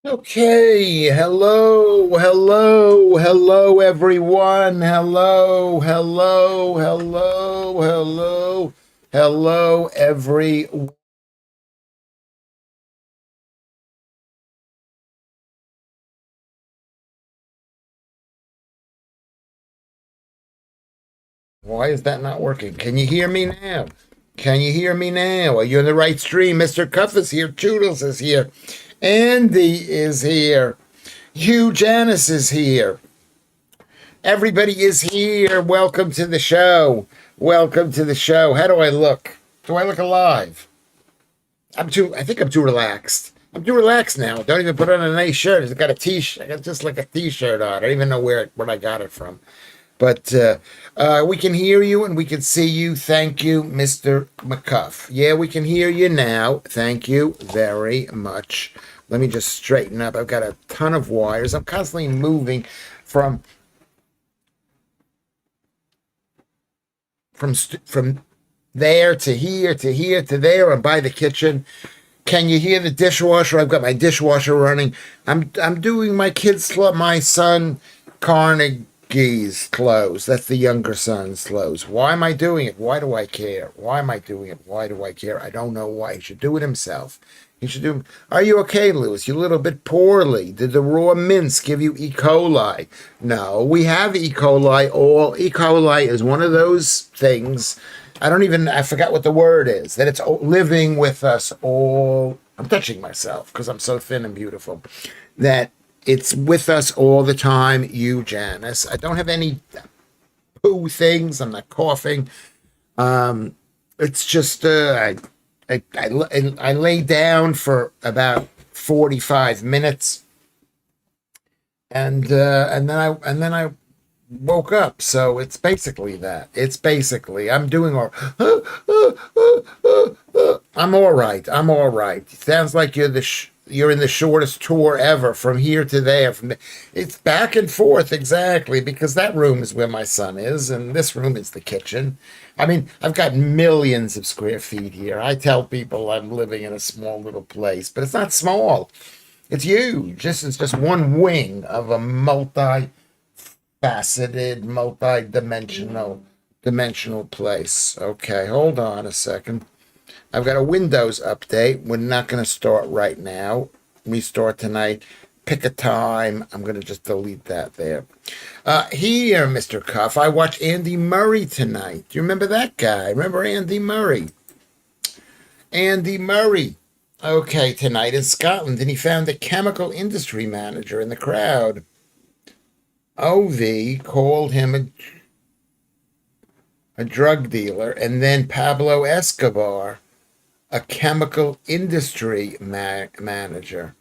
Okay, hello, everyone. Hello, every. Why is that not working? Can you hear me now? Can you hear me now? Are you in the right stream? Mr. Cuff is here. Toodles is here. Andy is here. Hugh Janice is here. Everybody is here. Welcome to the show. Welcome to the show. How do I look? Do I look alive? I think I'm too relaxed. I'm too relaxed now. Don't even put on a nice shirt. I got a t-shirt. I got just like a t-shirt on. I don't even know where I got it from. But we can hear you and we can see you. Thank you, Mr. McCuff. Yeah, we can hear you now. Thank you very much. Let me just straighten up. I've got a ton of wires. I'm constantly moving from from there to here to here to there. I'm by the kitchen. Can you hear the dishwasher? I've got my dishwasher running. I'm doing my son Carnegie's clothes. That's the younger son's clothes. Why am I doing it? Why do I care? Why am I doing it? Why do I care? I don't know why. He should do it himself. He should do. Are you okay, Lewis? You a little bit poorly. Did the raw mince give you E. coli? No, we have E. coli. All E. coli is one of those things. I forgot what the word is, that it's living with us all. I'm touching myself because I'm so thin and beautiful. That it's with us all the time, you, Janice. I don't have any poo things. I'm not coughing. It's just, I lay down for about 45 minutes and then I woke up. So it's basically that. It's basically I'm doing all. I'm all right. I'm all right. Sounds like you're in the shortest tour ever from here to there. It's back and forth exactly because that room is where my son is, and this room is the kitchen. I mean, I've got millions of square feet here. I tell people I'm living in a small little place, but it's not small. It's huge. It's just one wing of a faceted, dimensional place. Okay, hold on a second. I've got a Windows update. We're not going to start right now. We start tonight. Pick a time. I'm going to just delete that there. Here, Mr. Cuff, I watched Andy Murray tonight. Do you remember that guy? Remember Andy Murray? Andy Murray. Okay, tonight in Scotland, and he found a chemical industry manager in the crowd. OV called him a drug dealer, and then Pablo Escobar, a chemical industry manager.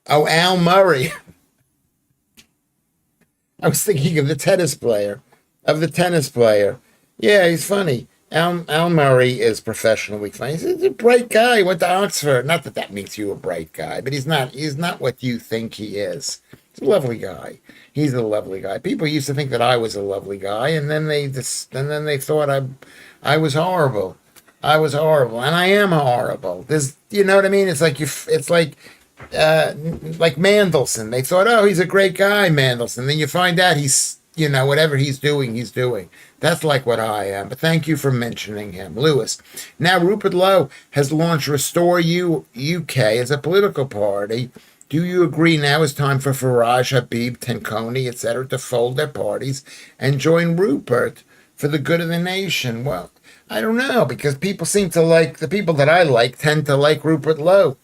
Oh, Al Murray. I was thinking of the tennis player. Yeah, he's funny. Al Murray is professionally funny. He's a bright guy. He went to Oxford. Not that that makes you a bright guy, but he's not. He's not what you think he is. He's a lovely guy. He's a lovely guy. People used to think that I was a lovely guy, and then they thought I was horrible. I was horrible, and I am horrible. You know what I mean? It's like it's like Mandelson. They thought, oh, he's a great guy, Mandelson. Then you find out whatever he's doing, he's doing. That's like what I am. But thank you for mentioning him, Lewis. Now, Rupert Lowe has launched Restore UK as a political party. Do you agree now is time for Farage, Habib, Tenconi, etc. to fold their parties and join Rupert for the good of the nation? Well, I don't know, because people seem to like, the people that I like tend to like Rupert Lowe.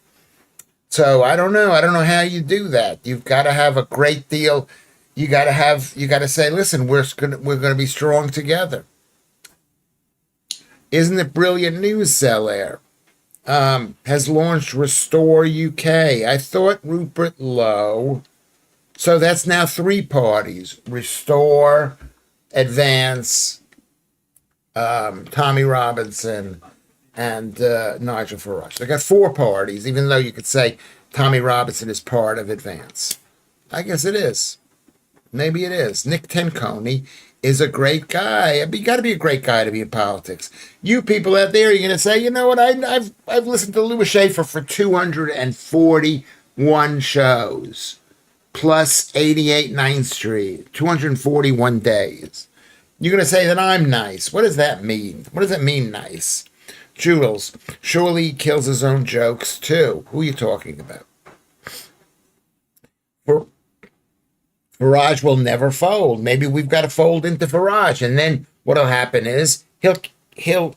So I don't know. I don't know how you do that. You've got to have a great deal. You got to say, listen, we're gonna be strong together. Isn't it brilliant news, Celair? Has launched Restore UK. I thought Rupert Lowe. So that's now three parties: Restore, Advance, Tommy Robinson, and Nigel Farage. They got four parties, even though you could say Tommy Robinson is part of Advance. I guess it is. Maybe it is. Nick Tenconi is a great guy. You got to be a great guy to be in politics. You people out there, you're going to say, you know what? I've listened to Lewis Schaffer for 240 1 shows, plus 88 Ninth Street, 241 days. You're going to say that I'm nice. What does that mean? What does it mean, nice? Jules, surely he kills his own jokes, too. Who are you talking about? Farage will never fold. Maybe we've got to fold into Farage. And then what'll happen is he'll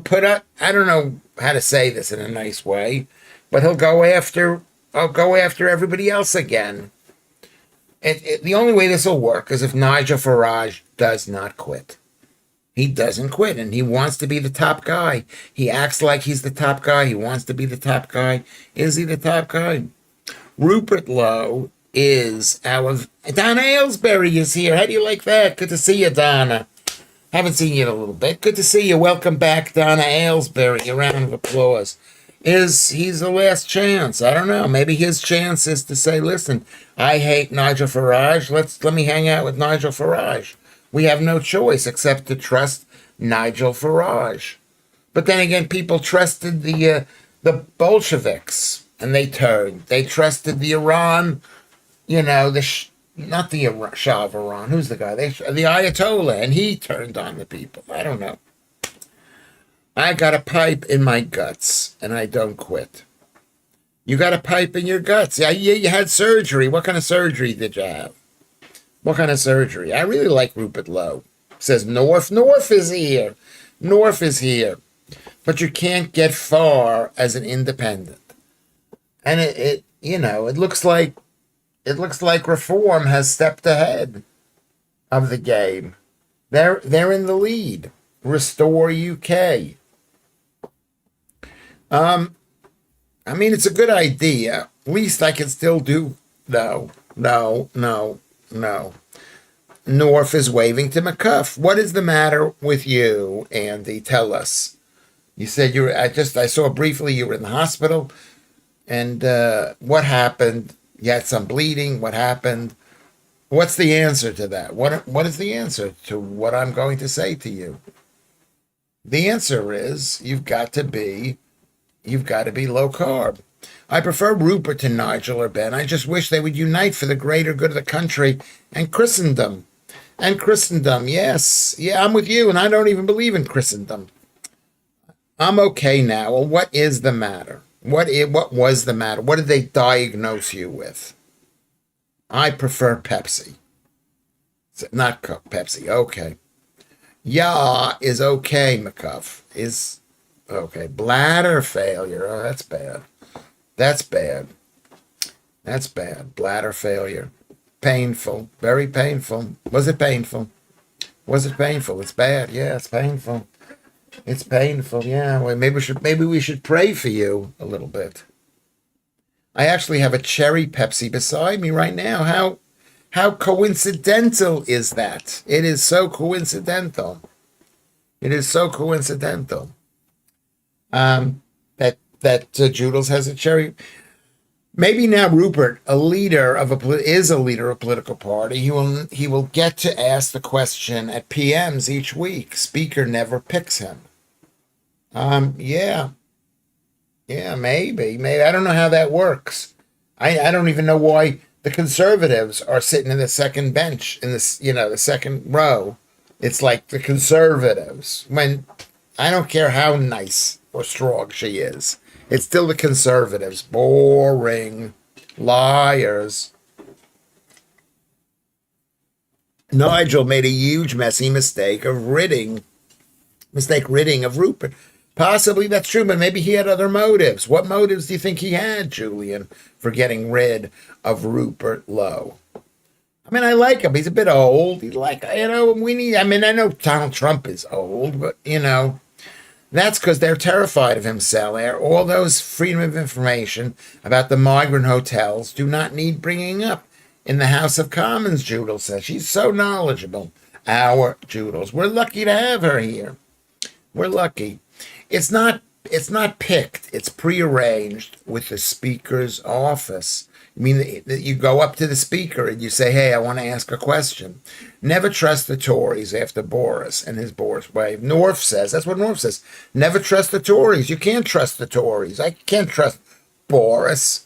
put up, I don't know how to say this in a nice way, but I'll go after everybody else again. The only way this will work is if Nigel Farage does not quit. He doesn't quit, and he wants to be the top guy. He acts like he's the top guy. He wants to be the top guy. Is he the top guy? Rupert Lowe is our... Donna Aylesbury is here. How do you like that? Good to see you, Donna. Haven't seen you in a little bit. Good to see you. Welcome back, Donna Aylesbury. A round of applause. He's the last chance? I don't know. Maybe his chance is to say, listen, I hate Nigel Farage. Let me hang out with Nigel Farage. We have no choice except to trust Nigel Farage. But then again, people trusted the Bolsheviks, and they turned. They trusted the Iran, not the Shah of Iran. Who's the guy? The Ayatollah, and he turned on the people. I don't know. I got a pipe in my guts, and I don't quit. You got a pipe in your guts. Yeah, you had surgery. What kind of surgery did you have? What kind of surgery? I really like Rupert Lowe. Says North. North is here. North is here. But you can't get far as an independent. And it looks like Reform has stepped ahead of the game. They're in the lead. Restore UK. I mean, it's a good idea. At least I can still do. No. North is waving to McCuff. What is the matter with you, Andy? Tell us. You said I saw briefly you were in the hospital. And what happened? You had some bleeding. What happened? What's the answer to that? What is the answer to what I'm going to say to you? The answer is you've got to be low carb. I prefer Rupert to Nigel or Ben. I just wish they would unite for the greater good of the country and Christendom. Yes. Yeah, I'm with you, and I don't even believe in Christendom. I'm okay now. Well, what is the matter? What was the matter? What did they diagnose you with? I prefer Pepsi. Not Coke, Pepsi. Okay. Yeah is okay, McCuff. Is okay. Bladder failure. Oh, that's bad. That's bad. Bladder failure. Painful. Very painful. Was it painful? It's bad. Yeah, it's painful. Yeah. Well, maybe we should pray for you a little bit. I actually have a cherry Pepsi beside me right now. How coincidental is that? It is so coincidental. That Judels has a cherry. Maybe now Rupert, is a leader of a political party. He will get to ask the question at PMs each week. Speaker never picks him. Yeah, maybe. I don't know how that works. I don't even know why the conservatives are sitting in the second bench in this, the second row. It's like the conservatives. When I don't care how nice or strong she is, it's still the conservatives. Boring. Liars. Nigel made a huge messy mistake ridding of Rupert. Possibly that's true, but maybe he had other motives. What motives do you think he had, Julian, for getting rid of Rupert Lowe? I mean, I like him. He's a bit old. He's like, I know Donald Trump is old, but, that's because they're terrified of him, Salaire. All those freedom of information about the migrant hotels do not need bringing up in the House of Commons, Judel says. She's so knowledgeable. Our Judels. We're lucky to have her here. We're lucky. It's not picked. It's prearranged with the Speaker's office. I mean, you go up to the Speaker and you say, hey, I want to ask a question. Never trust the Tories after Boris and his Boris wave. North says, that's what North says. Never trust the Tories. You can't trust the Tories. I can't trust Boris.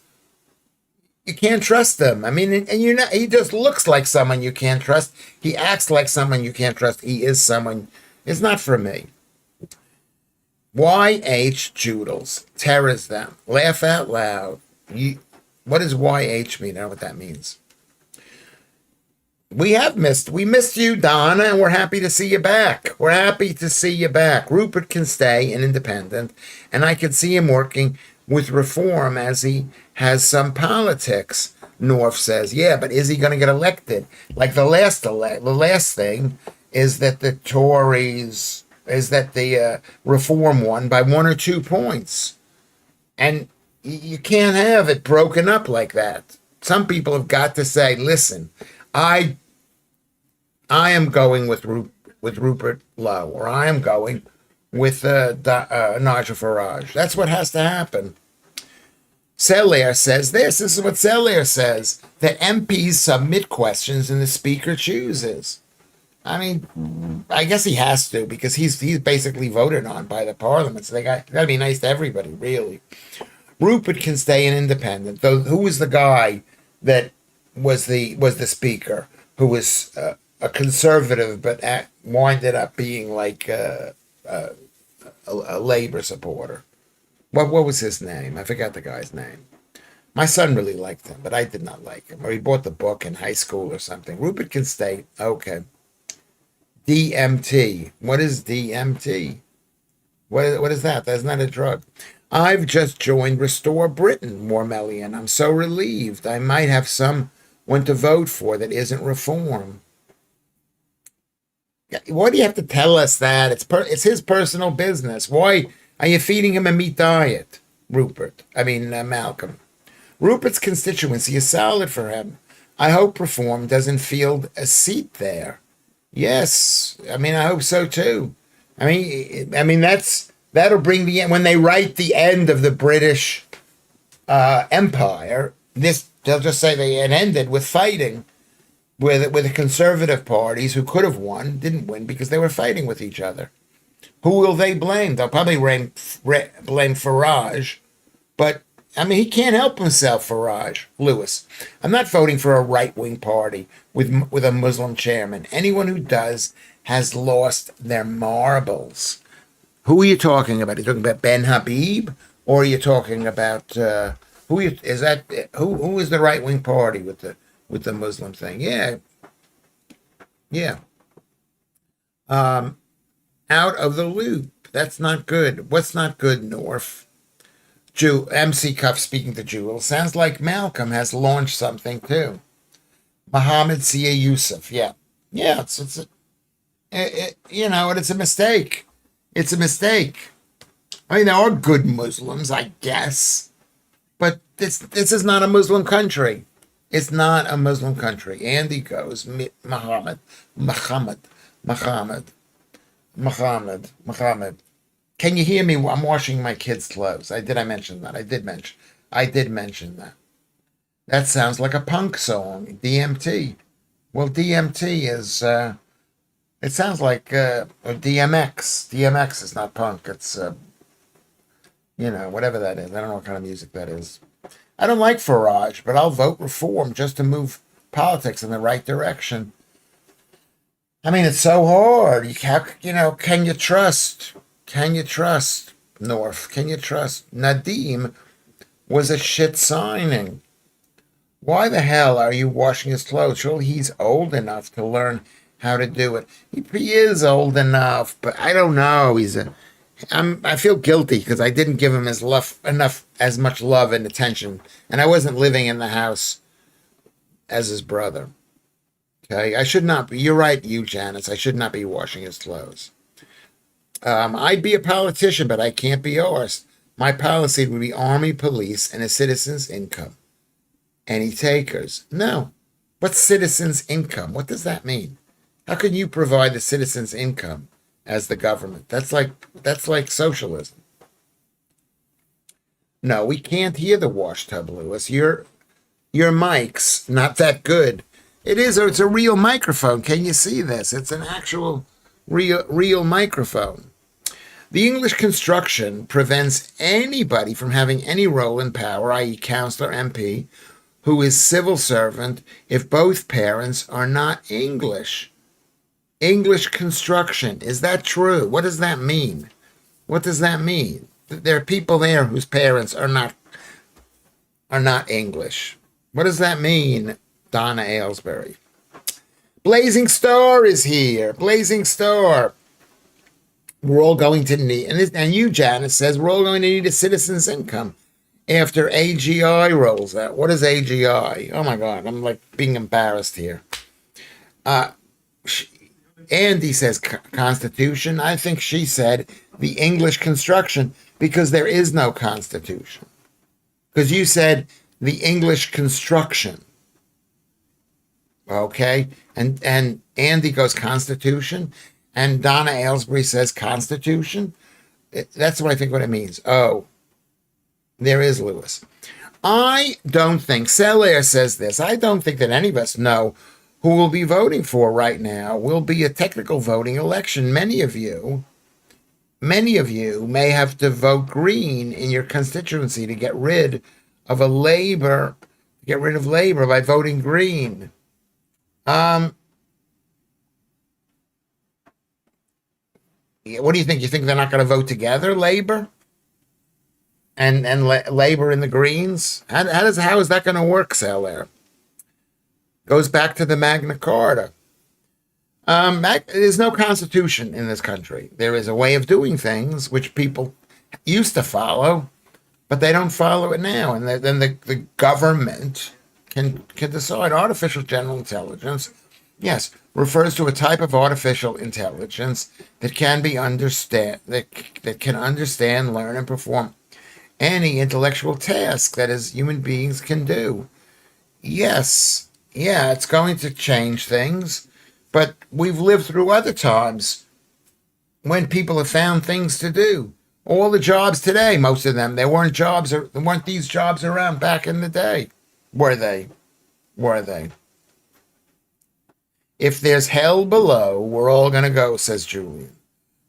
You can't trust them. I mean, and you're not. He just looks like someone you can't trust. He acts like someone you can't trust. He is someone. It's not for me. YH Joodles. Terrors them. Laugh out loud. What does YH mean? I don't know what that means. We missed you, Donna, and we're happy to see you back. We're happy to see you back. Rupert can stay an independent, and I can see him working with reform as he has some politics. North says, yeah, but is he going to get elected? Like the last thing is that the Tories, is that the reform won by 1 or 2 points. And you can't have it broken up like that. Some people have got to say, listen, I I am going with Rupert Lowe, or I am going with Nigel Farage. That's what has to happen. Selaire says this. This is what Selaire says, that MPs submit questions and the speaker chooses. I mean, I guess he has to, because he's basically voted on by the parliament. So they got to be nice to everybody, really. Rupert can stay an independent. Though, who was the guy that was the speaker, who was a conservative, but winded up being like a labor supporter? What was his name? I forgot the guy's name. My son really liked him, but I did not like him. Or he bought the book in high school or something. Rupert can stay. Okay. DMT. What is DMT? What is that? That's not a drug. I've just joined Restore Britain, Mormellian. I'm so relieved. I might have someone to vote for that isn't reform. Why do you have to tell us that? It's his personal business. Why are you feeding him a meat diet, Rupert? I mean, Malcolm. Rupert's constituency is solid for him. I hope reform doesn't field a seat there. Yes, I mean, I hope so too. I mean that'll bring the end when they write the end of the British Empire. They'll just say it ended with fighting, with the conservative parties who could have won didn't win because they were fighting with each other. Who will they blame? They'll probably blame Farage, but I mean, he can't help himself, Farage. Lewis, I'm not voting for a right-wing party with a Muslim chairman. Anyone who does has lost their marbles. Who are you talking about? Are you talking about Ben Habib, or are you talking about who is the right-wing party with the Muslim thing? Yeah, yeah. Out of the loop. That's not good. What's not good, North? MC Cuff speaking to Jewel. Sounds like Malcolm has launched something too. Muhammad Sia Yusuf. Yeah. Yeah, it's a mistake. It's a mistake. I mean, there are good Muslims, I guess. But this is not a Muslim country. It's not a Muslim country. Andy goes, Muhammad. Can you hear me? I'm washing my kids' clothes. Did I mention that? I did mention that. That sounds like a punk song. DMT. Well, DMT is. It sounds like DMX. DMX is not punk. It's whatever that is. I don't know what kind of music that is. I don't like Farage, but I'll vote reform just to move politics in the right direction. I mean, it's so hard. Can you trust? Can you trust North? Can you trust Nadim? Was a shit signing. Why the hell are you washing his clothes? Surely he's old enough to learn how to do it. He is old enough, but I don't know. I feel guilty because I didn't give him as much love and attention, and I wasn't living in the house as his brother. Okay, I should not be. You're right, Janice. I should not be washing his clothes. I'd be a politician, but I can't be yours. My policy would be army, police, and a citizen's income. Any takers? No. What's citizen's income? What does that mean? How can you provide the citizen's income as the government? That's like socialism. No, we can't hear the wash tub, Lewis. Your mic's not that good. It's a real microphone. Can you see this? It's an actual real microphone. The English construction prevents anybody from having any role in power, i.e. councillor, MP, who is civil servant if both parents are not English. English construction. Is that true? What does that mean? What does that mean? There are people there whose parents are not English. What does that mean, Donna Aylesbury? Blazing Star is here. Blazing Star. We're all going to need, and you, Janice, says we're all going to need a citizen's income after AGI rolls out. What is AGI? Oh my God, I'm like being embarrassed here. Andy says Constitution. I think she said the English construction because there is no Constitution. Because you said the English construction. Okay? And Andy goes Constitution. And Donna Aylesbury says Constitution. That's what I think what it means. Oh, there is Lewis. I don't think, Selaire says this, I don't think that any of us know who we'll be voting for right now. Will be a technical voting election. Many of you may have to vote green in your constituency to get rid of Labor by voting green. What do you think? You think they're not going to vote together, Labor and Labor and the Greens? How is that going to work, Selaire? Goes back to the Magna Carta. There's no constitution in this country. There is a way of doing things which people used to follow, but they don't follow it now. And then the government can decide. Artificial general intelligence, yes, refers to a type of artificial intelligence that can understand, learn, and perform any intellectual task that as human beings can do. Yes, yeah, it's going to change things, but we've lived through other times when people have found things to do. All the jobs today, most of them, there weren't these jobs around back in the day. Were they? If there's hell below, we're all going to go, says Julian.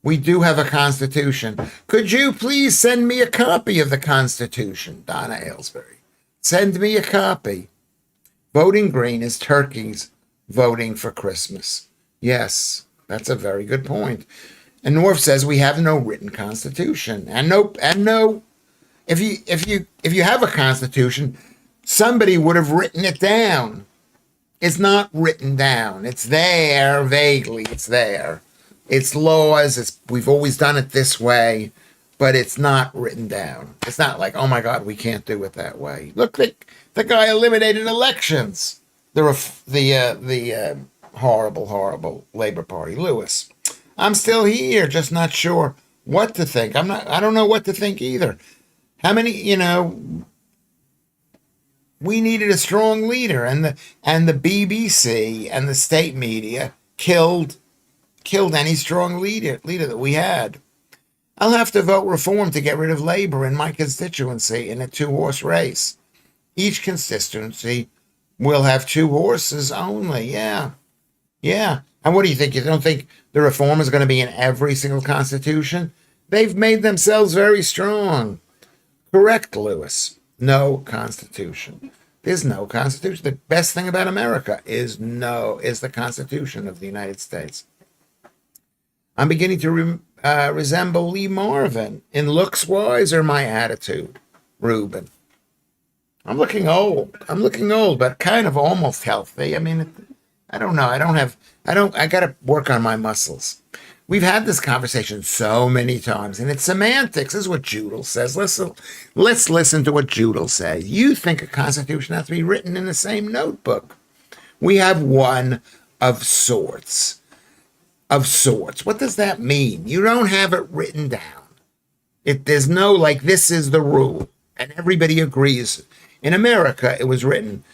We do have a Constitution. Could you please send me a copy of the Constitution, Donna Aylesbury? Send me a copy. Voting green is turkeys voting for Christmas. Yes, that's a very good point. And North says we have no written Constitution. And no, if you have a Constitution, somebody would have written it down. It's not written down. It's there vaguely. It's there. It's laws. We've always done it this way, but it's not written down. It's not like, oh my God, we can't do it that way. Look, the guy eliminated elections. The horrible Labor Party, Lewis. I'm still here, just not sure what to think. I don't know what to think either. How many, we needed a strong leader, and the BBC and the state media killed any strong leader that we had. I'll have to vote reform to get rid of Labor in my constituency in a 2-horse race. Each constituency will have 2 horses only. Yeah. And what do you think? You don't think the reform is going to be in every single constitution? They've made themselves very strong. Correct, Lewis. No Constitution. There's no Constitution. The best thing about America is the Constitution of the United States. I'm beginning to resemble Lee Marvin in looks-wise or my attitude, Ruben. I'm looking old, but kind of almost healthy. I mean, I don't know. I got to work on my muscles. We've had this conversation so many times, and it's semantics. This is what Judel says. Let's listen to what Judel says. You think a constitution has to be written in the same notebook. We have one of sorts. What does that mean? You don't have it written down. There's no, like, this is the rule, and everybody agrees. In America, it was written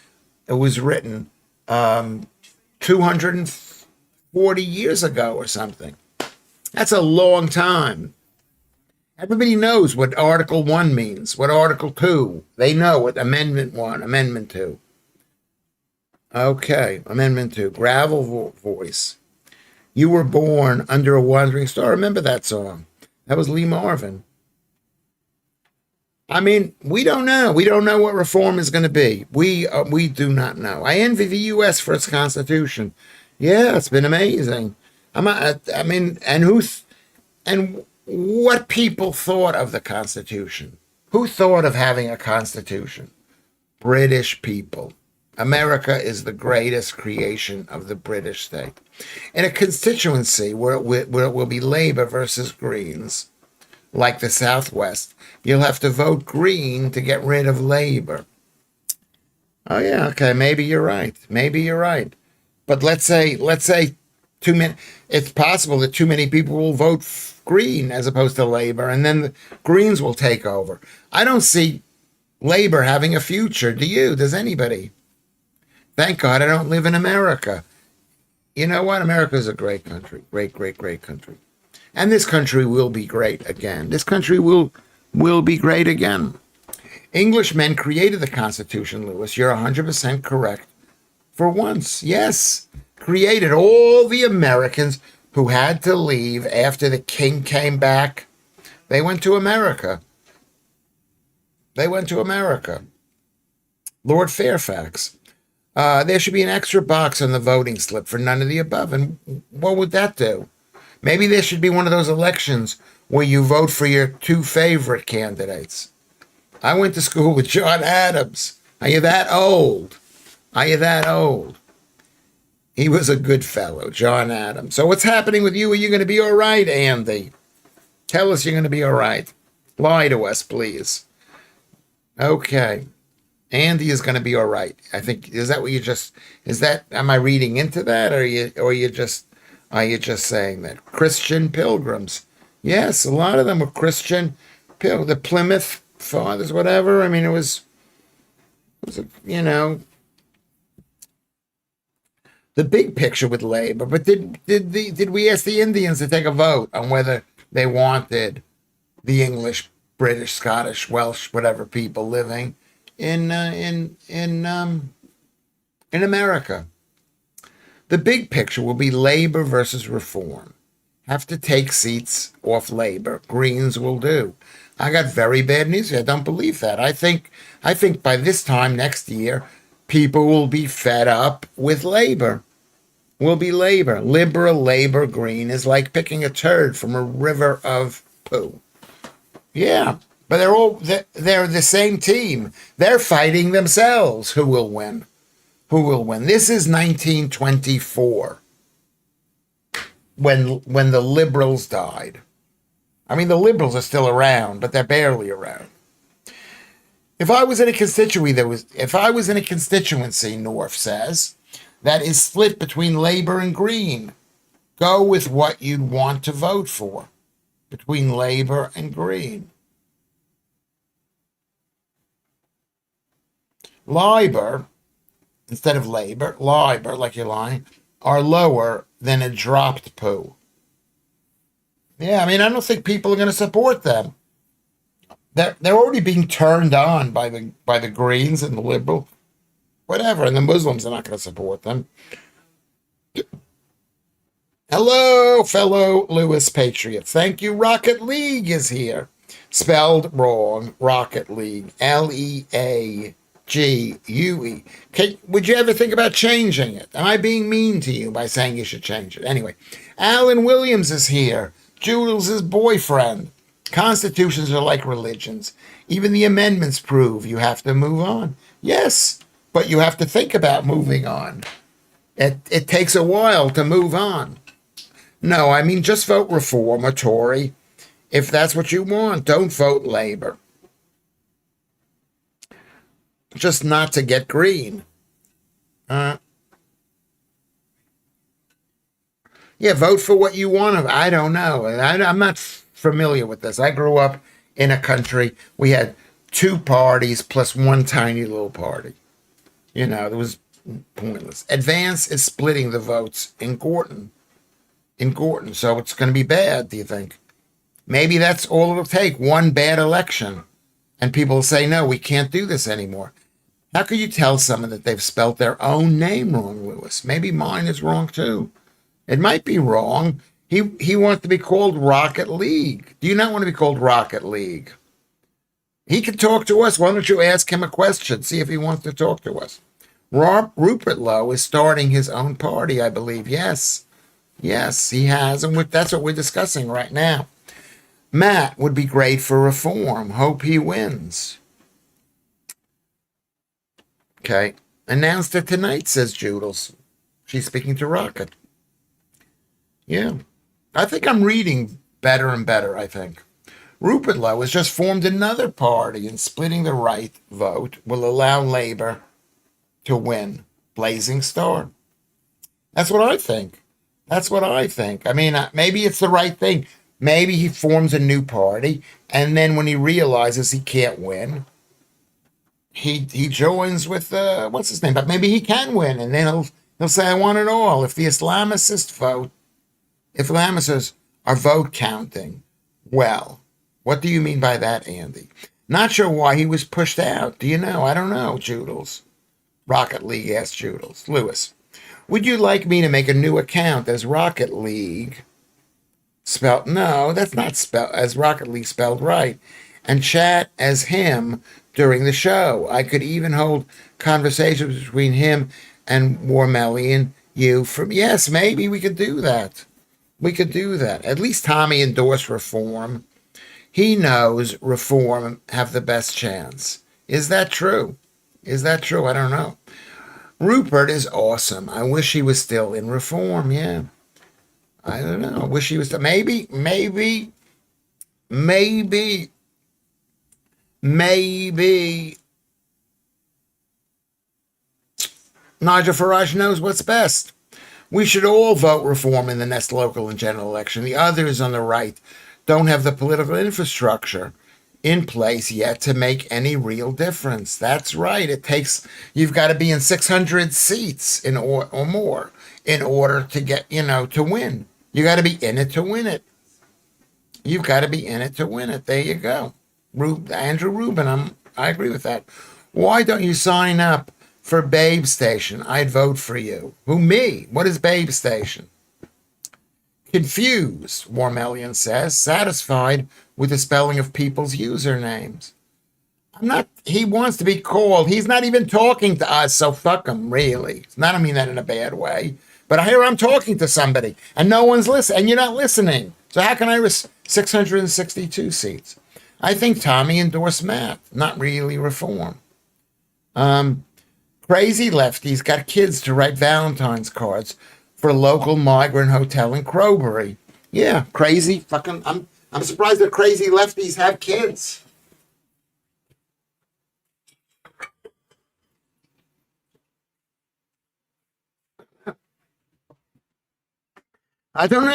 240 years ago or something. That's a long time. Everybody knows what Article 1 means, what Article 2. They know what Amendment 1, Amendment 2. Okay, Amendment 2, gravel voice. You were born under a wandering star. Remember that song? That was Lee Marvin. I mean, we don't know. We don't know what reform is going to be. We do not know. I envy the U.S. for its constitution. Yeah, it's been amazing. I mean, and what people thought of the Constitution? Who thought of having a Constitution? British people. America is the greatest creation of the British state. In a constituency where it will be Labor versus Greens, like the Southwest, you'll have to vote Green to get rid of Labor. Oh yeah, okay, maybe you're right. Maybe you're right. But let's say too many. It's possible that too many people will vote Green as opposed to Labor, and then the Greens will take over. I don't see Labor having a future. Do you? Does anybody? Thank God I don't live in America. You know what? America is a great country. Great, great, great country. And this country will be great again. This country will be great again. Englishmen created the Constitution, Lewis. You're 100% correct. For once, yes. Created all the Americans who had to leave after the king came back. They went to America. They went to America. Lord Fairfax. There should be an extra box on the voting slip for none of the above. And what would that do? Maybe there should be one of those elections where you vote for your two favorite candidates. I went to school with John Adams. Are you that old? Are you that old? He was a good fellow, John Adams. So what's happening with you? Are you going to be all right, Andy? Tell us you're going to be all right. Lie to us, please. Okay. Andy is going to be all right. I think, is that what you just, is that, am I reading into that? Are you just saying that? Christian pilgrims. Yes, a lot of them were Christian pilgrims. The Plymouth Fathers, whatever. I mean, it was the big picture with labor. But did we ask the Indians to take a vote on whether they wanted the English, British, Scottish, Welsh, whatever people living in America? The big picture will be labor versus reform. Have to take seats off labor. Greens will do. I got very bad news here. I don't believe that. I think by this time next year, people will be fed up with labor. Will be labor. Liberal, labor, green is like picking a turd from a river of poo. Yeah, but they're the same team. They're fighting themselves. Who will win? Who will win? This is 1924 when the liberals died. I mean, the liberals are still around, but they're barely around. If I was in a constituency, North says, that is split between Labor and Green, go with what you'd want to vote for between Labor and Green. Labor, instead of labor, like you're lying, are lower than a dropped poo. Yeah, I mean, I don't think people are going to support them. They're already being turned on by the Greens and the liberal, whatever, and the Muslims are not going to support them. Hello, fellow Lewis patriots. Thank you. Rocket League is here. Spelled wrong. Rocket League. League. Would you ever think about changing it? Am I being mean to you by saying you should change it? Anyway, Alan Williams is here. Jules' boyfriend. Constitutions are like religions. Even the amendments prove you have to move on. Yes, but you have to think about moving on. It takes a while to move on. No, I mean, just vote Reform or Tory if that's what you want. Don't vote Labor. Just not to get Green. Yeah, vote for what you want. I don't know. I'm not familiar with this. I grew up in a country. We had two parties plus one tiny little party. It was pointless. Advance is splitting the votes in Gorton. So it's going to be bad, do you think? Maybe that's all it'll take. One bad election. And people will say, no, we can't do this anymore. How could you tell someone that they've spelt their own name wrong, Lewis? Maybe mine is wrong too. It might be wrong. He wants to be called Rocket League. Do you not want to be called Rocket League? He can talk to us. Why don't you ask him a question? See if he wants to talk to us. Rupert Lowe is starting his own party, I believe. Yes. Yes, he has. And that's what we're discussing right now. Matt would be great for reform. Hope he wins. Okay. Announced it tonight, says Joodles. She's speaking to Rocket. Yeah. I think I'm reading better and better, I think. Rupert Lowe has just formed another party, and splitting the right vote will allow Labor to win. Blazing Star. That's what I think. That's what I think. I mean, maybe it's the right thing. Maybe he forms a new party, and then when he realizes he can't win, he joins with what's his name? But maybe he can win, and then he'll say, "I want it all." If the Islamists vote, if Islamists are vote counting, well, what do you mean by that, Andy? Not sure why he was pushed out. Do you know? I don't know, Joodles. Rocket League asked Joodles. Lewis, would you like me to make a new account as Rocket League? Spelled, no, that's not spelled as Rocket League spelled right. And chat as him during the show. I could even hold conversations between him and Warmelly and you from, yes, maybe we could do that. We could do that. At least Tommy endorsed reform. He knows reform have the best chance. Is that true? Is that true? I don't know. Rupert is awesome. I wish he was still in reform. Yeah. I don't know. I wish he was still. Maybe Nigel Farage knows what's best. We should all vote reform in the next local and general election. The others on the right don't have the political infrastructure in place yet to make any real difference. That's right. You've got to be in 600 seats or more in order to get, to win. You got to be in it to win it. You've got to be in it to win it. There you go. Andrew Rubin, I agree with that. Why don't you sign up for Babe Station? I'd vote for you. Who, me? What is Babe Station? Confused, Warmellian says, satisfied with the spelling of people's usernames. He wants to be called. He's not even talking to us, so fuck him, really. I don't mean that in a bad way. But here I'm talking to somebody, and no one's listening, and you're not listening. So how can I 662 seats? I think Tommy endorsed Matt, not really reform. Crazy lefties got kids to write Valentine's cards for a local migrant hotel in Crowbury. Yeah, crazy fucking. I'm surprised that crazy lefties have kids. I don't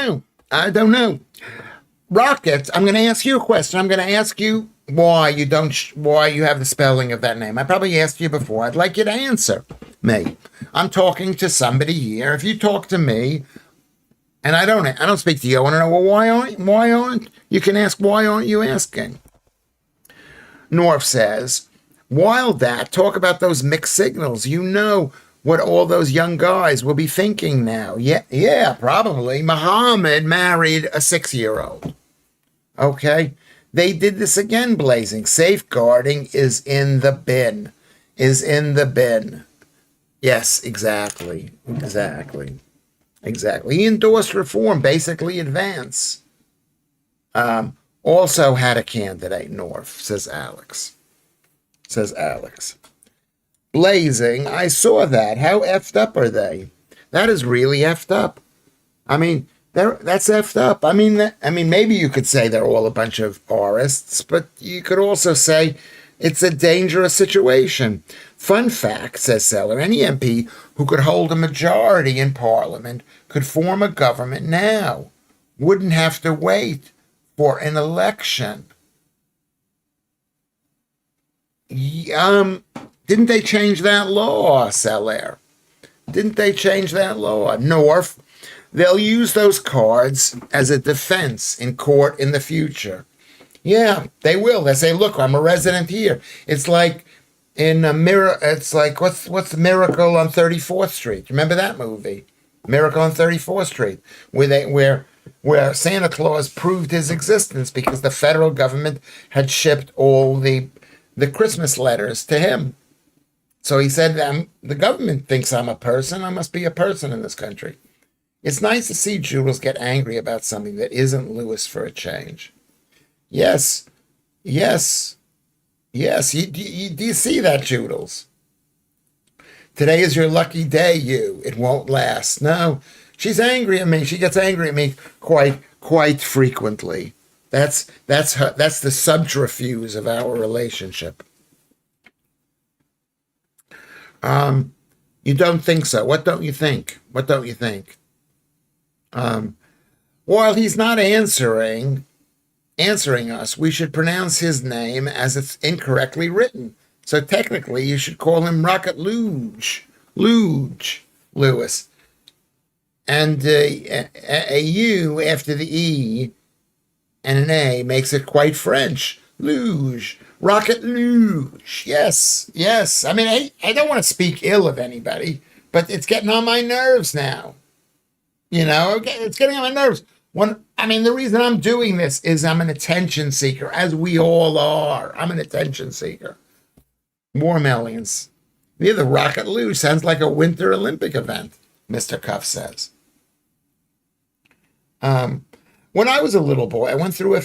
know. Rocket, I'm going to ask you a question. I'm going to ask you why you have the spelling of that name. I probably asked you before. I'd like you to answer me. I'm talking to somebody here. If you talk to me, and I don't speak to you, I want to know, well, why aren't you can ask, why aren't you asking? North says, while that, talk about those mixed signals. You know what all those young guys will be thinking now. Yeah, probably. Muhammad married a 6-year-old. Okay? They did this again, Blazing. Safeguarding is in the bin. Yes, exactly. He endorsed reform, basically advance. Also had a candidate, North, says Alex. Blazing, I saw that. How effed up are they? That is really effed up. I mean, that's effed up. I mean, maybe you could say they're all a bunch of aurists, but you could also say it's a dangerous situation. Fun fact, says Seller, any MP who could hold a majority in Parliament could form a government now. Wouldn't have to wait for an election. Didn't they change that law, Seller? Didn't they change that law? North, they'll use those cards as a defense in court in the future. Yeah, they will. They say, look, I'm a resident here. It's like in a mirror. It's like, what's the Miracle on 34th Street? Remember that movie? Miracle on 34th Street, where Santa Claus proved his existence because the federal government had shipped all the the Christmas letters to him. So he said, the government thinks I'm a person. I must be a person in this country. It's nice to see Jules get angry about something that isn't Lewis for a change. Yes, yes, yes. Do you see that, Judels? Today is your lucky day, you. It won't last. No, she's angry at me. She gets angry at me quite frequently. That's her. That's the subterfuge of our relationship. You don't think so? What don't you think? What don't you think? While he's not answering us, we should pronounce his name as it's incorrectly written. So technically, you should call him Rocket Luge, Lewis. And a U after the E and an A makes it quite French. Luge, Rocket Luge. Yes, yes. I mean, I don't want to speak ill of anybody, but it's getting on my nerves now. You know, it's getting on my nerves. The reason I'm doing this is I'm an attention seeker, as we all are. I'm an attention seeker. More millions. Yeah, the Rocket Luge sounds like a Winter Olympic event, Mr. Cuff says. When I was a little boy, I went through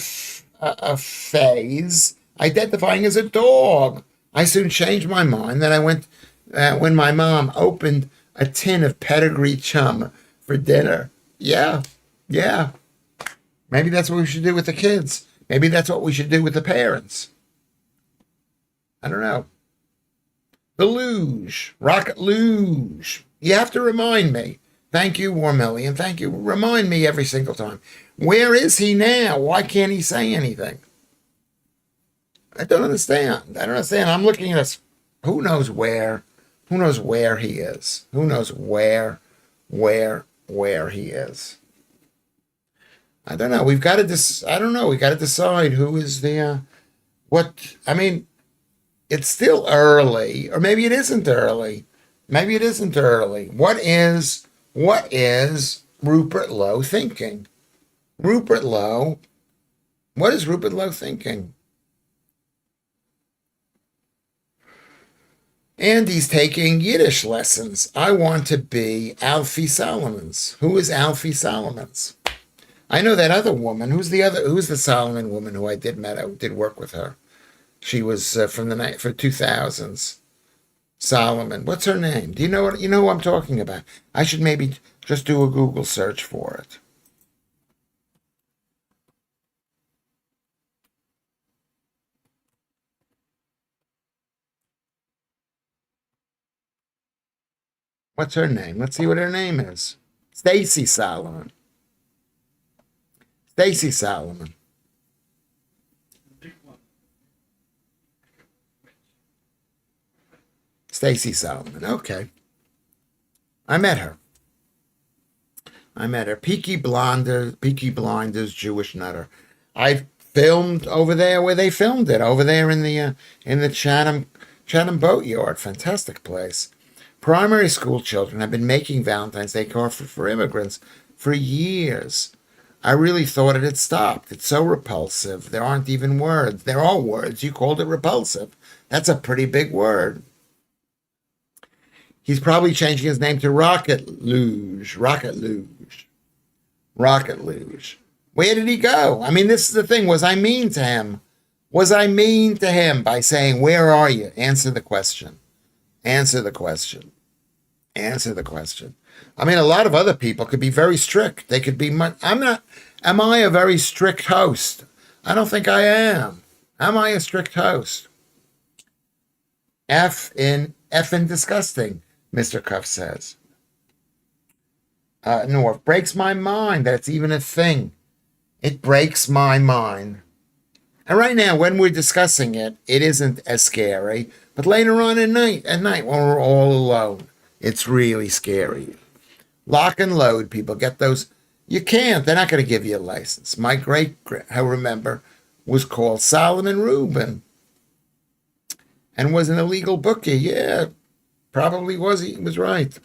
a phase identifying as a dog. I soon changed my mind. Then I went when my mom opened a tin of pedigree chum for dinner. Yeah, yeah. Maybe that's what we should do with the kids. Maybe that's what we should do with the parents. I don't know. The luge, Rocket Luge. You have to remind me. Thank you, Warmillion. Thank you. Remind me every single time. Where is he now? Why can't he say anything? I don't understand. I'm looking at us. Who knows where? Who knows where he is? Who knows where he is? I don't know. We've got to I don't know. We got to decide who is the what. I mean, it's still early, or maybe it isn't early. Maybe it isn't early. What is Rupert Lowe thinking? Rupert Lowe. What is Rupert Lowe thinking? Andy's taking Yiddish lessons. I want to be Alfie Solomons. Who is Alfie Solomons? I know that other woman. Who's the Solomon woman who I did work with her? She was from the for 2000s. Solomon. What's her name? Do you know what? You know who I'm talking about? I should maybe just do a Google search for it. What's her name? Let's see what her name is. Stacy Solomon. Stacy Solomon. Stacy Solomon. Okay. I met her. Peaky Blinders, Jewish Nutter. I filmed over there where they filmed it, over there in the Chatham Boatyard. Fantastic place. Primary school children have been making Valentine's Day cards for immigrants for years. I really thought it had stopped. It's so repulsive. There aren't even words. There are words. You called it repulsive. That's a pretty big word. He's probably changing his name to Rocket Luge. Rocket Luge. Rocket Luge. Where did he go? I mean, this is the thing. Was I mean to him? Was I mean to him by saying, where are you? Answer the question. Answer the question. Answer the question. I mean, a lot of other people could be very strict. They could be much. I'm not. Am I a very strict host? I don't think I am. Am I a strict host? F in disgusting, Mr. Cuff says. North breaks my mind that it's even a thing. It breaks my mind. And right now, when we're discussing it, it isn't as scary. But later on at night, when we're all alone, it's really scary. Lock and load, people. Get those. You can't. They're not going to give you a license. My great, I remember, was called Solomon Rubin and was an illegal bookie. Yeah, probably was. He was right.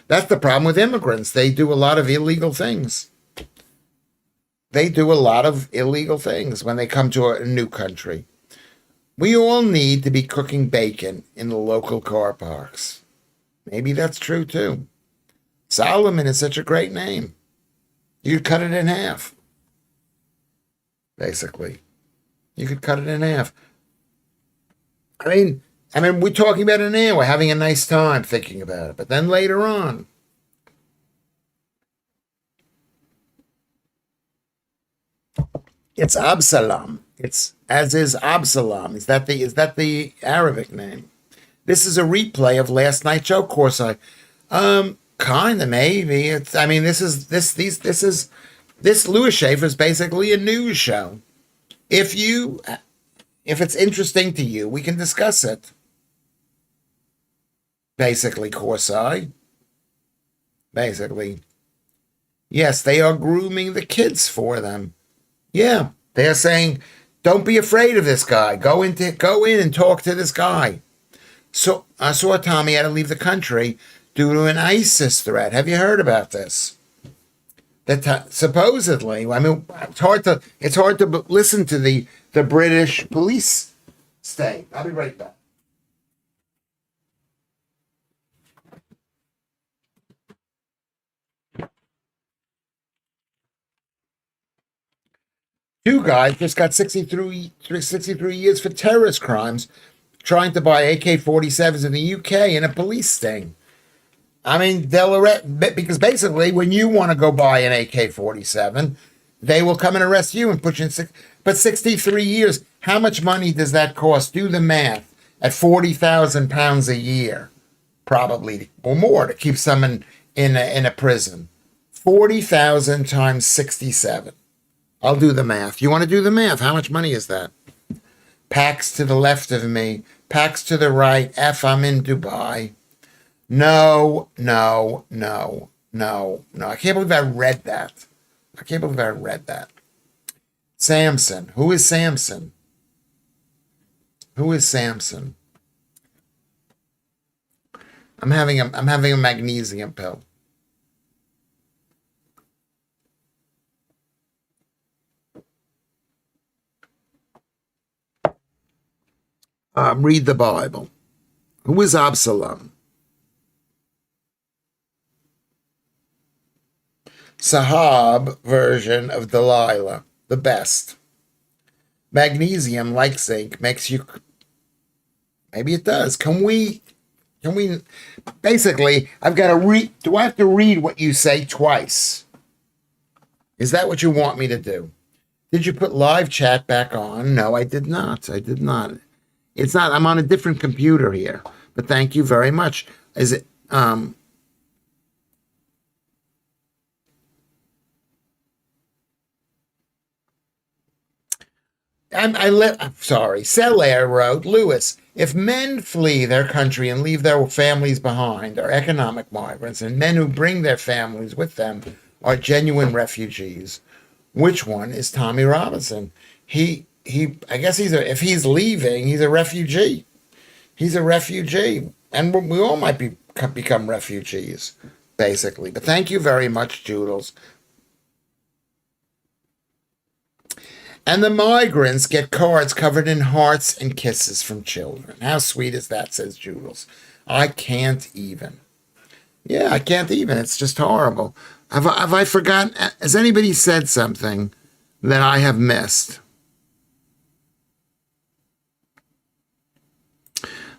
That's the problem with immigrants. They do a lot of illegal things. They do a lot of illegal things when they come to a new country. We all need to be cooking bacon in the local car parks. Maybe that's true too. Solomon is such a great name. You could cut it in half, basically. You could cut it in half. I mean, we're talking about it now. We're having a nice time thinking about it. But then later on, it's Absalom. It's as is Absalom. Is that the Arabic name? This is a replay of last night's show. Of course, kind of maybe. This Lewis Schaffer is basically a news show. If it's interesting to you, we can discuss it. Basically, Corsai. Basically, yes, they are grooming the kids for them. Yeah, they are saying, "Don't be afraid of this guy. Go in and talk to this guy." So I saw Tommy had to leave the country due to an ISIS threat. Have you heard about this? That supposedly, it's hard to listen to the British police state. I'll be right back. Two guys just got 63 years for terrorist crimes trying to buy AK-47s in the UK in a police sting. I mean, they'll arrest, because basically when you want to go buy an AK-47, they will come and arrest you and put you in but 63 years, how much money does that cost? Do the math. At £40,000 a year, probably, or more, to keep someone in a prison. 40,000 times 67. I'll do the math. You want to do the math? How much money is that? Pax to the left of me, Pax to the right. I'm in Dubai. No, no, no, no, no. I can't believe I read that. I can't believe I read that. Samson. Who is Samson? Who is Samson? I'm having a magnesium pill. Read the Bible. Who is Absalom? Sahab version of Delilah, the best. Magnesium, like zinc, makes you. Maybe it does. Can we? Basically, I've got to read. Do I have to read what you say twice? Is that what you want me to do? Did you put live chat back on? No, I did not. I did not. It's not. I'm on a different computer here. But thank you very much. Is it? I'm sorry. Selaire wrote, Lewis, if men flee their country and leave their families behind are economic migrants, and men who bring their families with them are genuine refugees, which one is Tommy Robinson? I guess if he's leaving, he's a refugee. He's a refugee. And we all might become refugees, basically. But thank you very much, Joodles. And the migrants get cards covered in hearts and kisses from children. How sweet is that, says Joodles. I can't even. Yeah, I can't even. It's just horrible. Have I forgotten? Has anybody said something that I have missed?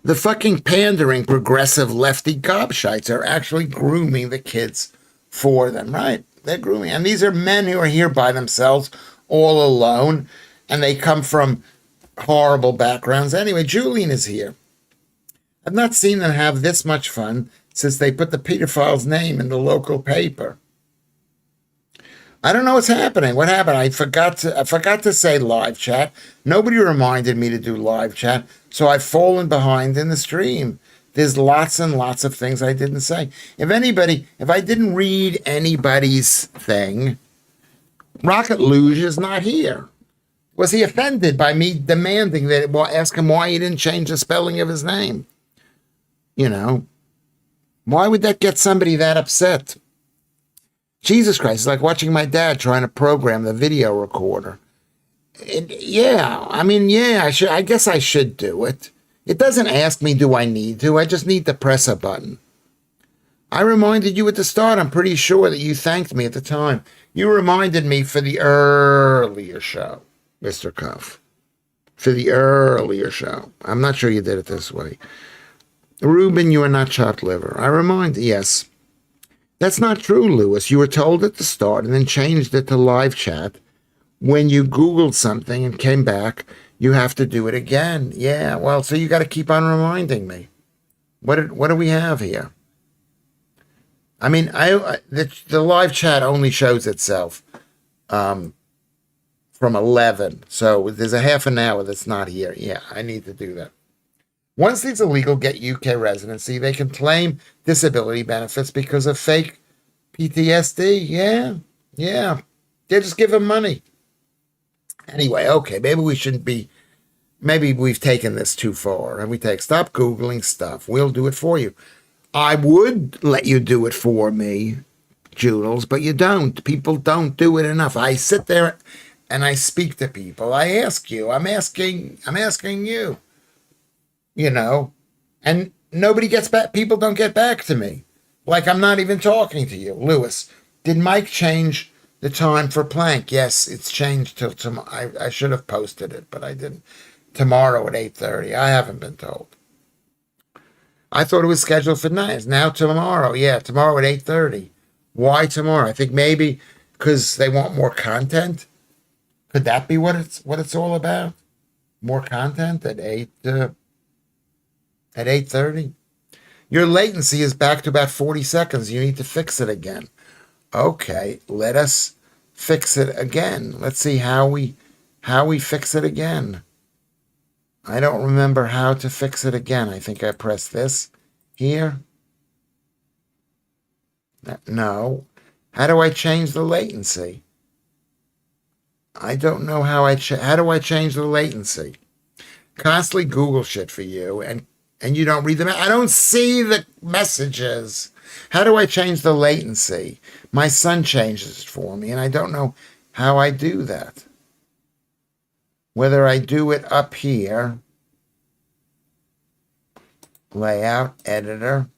The fucking pandering progressive lefty gobshites are actually grooming the kids for them, right? They're grooming. And these are men who are here by themselves, all alone, and they come from horrible backgrounds. Anyway, Julian is here. I've not seen them have this much fun since they put the pedophile's name in the local paper. I don't know what's happening. What happened? I forgot to say live chat. Nobody reminded me to do live chat, so I've fallen behind in the stream. There's lots and lots of things I didn't say. If I didn't read anybody's thing, Rocket Luge is not here. Was he offended by me demanding that? Well, ask him why he didn't change the spelling of his name. Why would that get somebody that upset? Jesus Christ, it's like watching my dad trying to program the video recorder. Yeah, I mean, yeah, I should. I guess I should do it. It doesn't ask me, do I need to? I just need to press a button. I reminded you at the start. I'm pretty sure that you thanked me at the time. You reminded me for the earlier show, Mr. Cuff. For the earlier show. I'm not sure you did it this way. Reuben, you are not chopped liver. I remind, yes. That's not true, Lewis. You were told at the start and then changed it to live chat. When you Googled something and came back, you have to do it again. Yeah, well, so you got to keep on reminding me. What do we have here? I mean, the live chat only shows itself from 11. So there's a half an hour that's not here. Yeah, I need to do that. Once these illegal get UK residency, they can claim disability benefits because of fake PTSD. Yeah, yeah. They just give them money. Anyway, okay, maybe we shouldn't be, maybe we've taken this too far. And stop Googling stuff. We'll do it for you. I would let you do it for me, Joodles, but you don't. People don't do it enough. I sit there and I speak to people. I ask you. I'm asking you. You know, and nobody gets back. People don't get back to me. Like I'm not even talking to you, Lewis. Did Mike change the time for Plank? Yes, it's changed till tomorrow. I should have posted it, but I didn't. Tomorrow at 8:30. I haven't been told. I thought it was scheduled for 9. It's now tomorrow. Yeah, tomorrow at 8:30. Why tomorrow? I think maybe because they want more content. Could that be what it's all about? More content at 8:30. Your latency is back to about 40 seconds. You need to fix it again. Okay, let us fix it again. Let's see how we fix it again. I don't remember how to fix it again. I think I pressed this here. No. How do I change the latency? I don't know how do I change the latency? Constantly Google shit for you and you don't read them. I don't see the messages. How do I change the latency? My son changes it for me and I don't know how I do that. Whether I do it up here, layout, editor,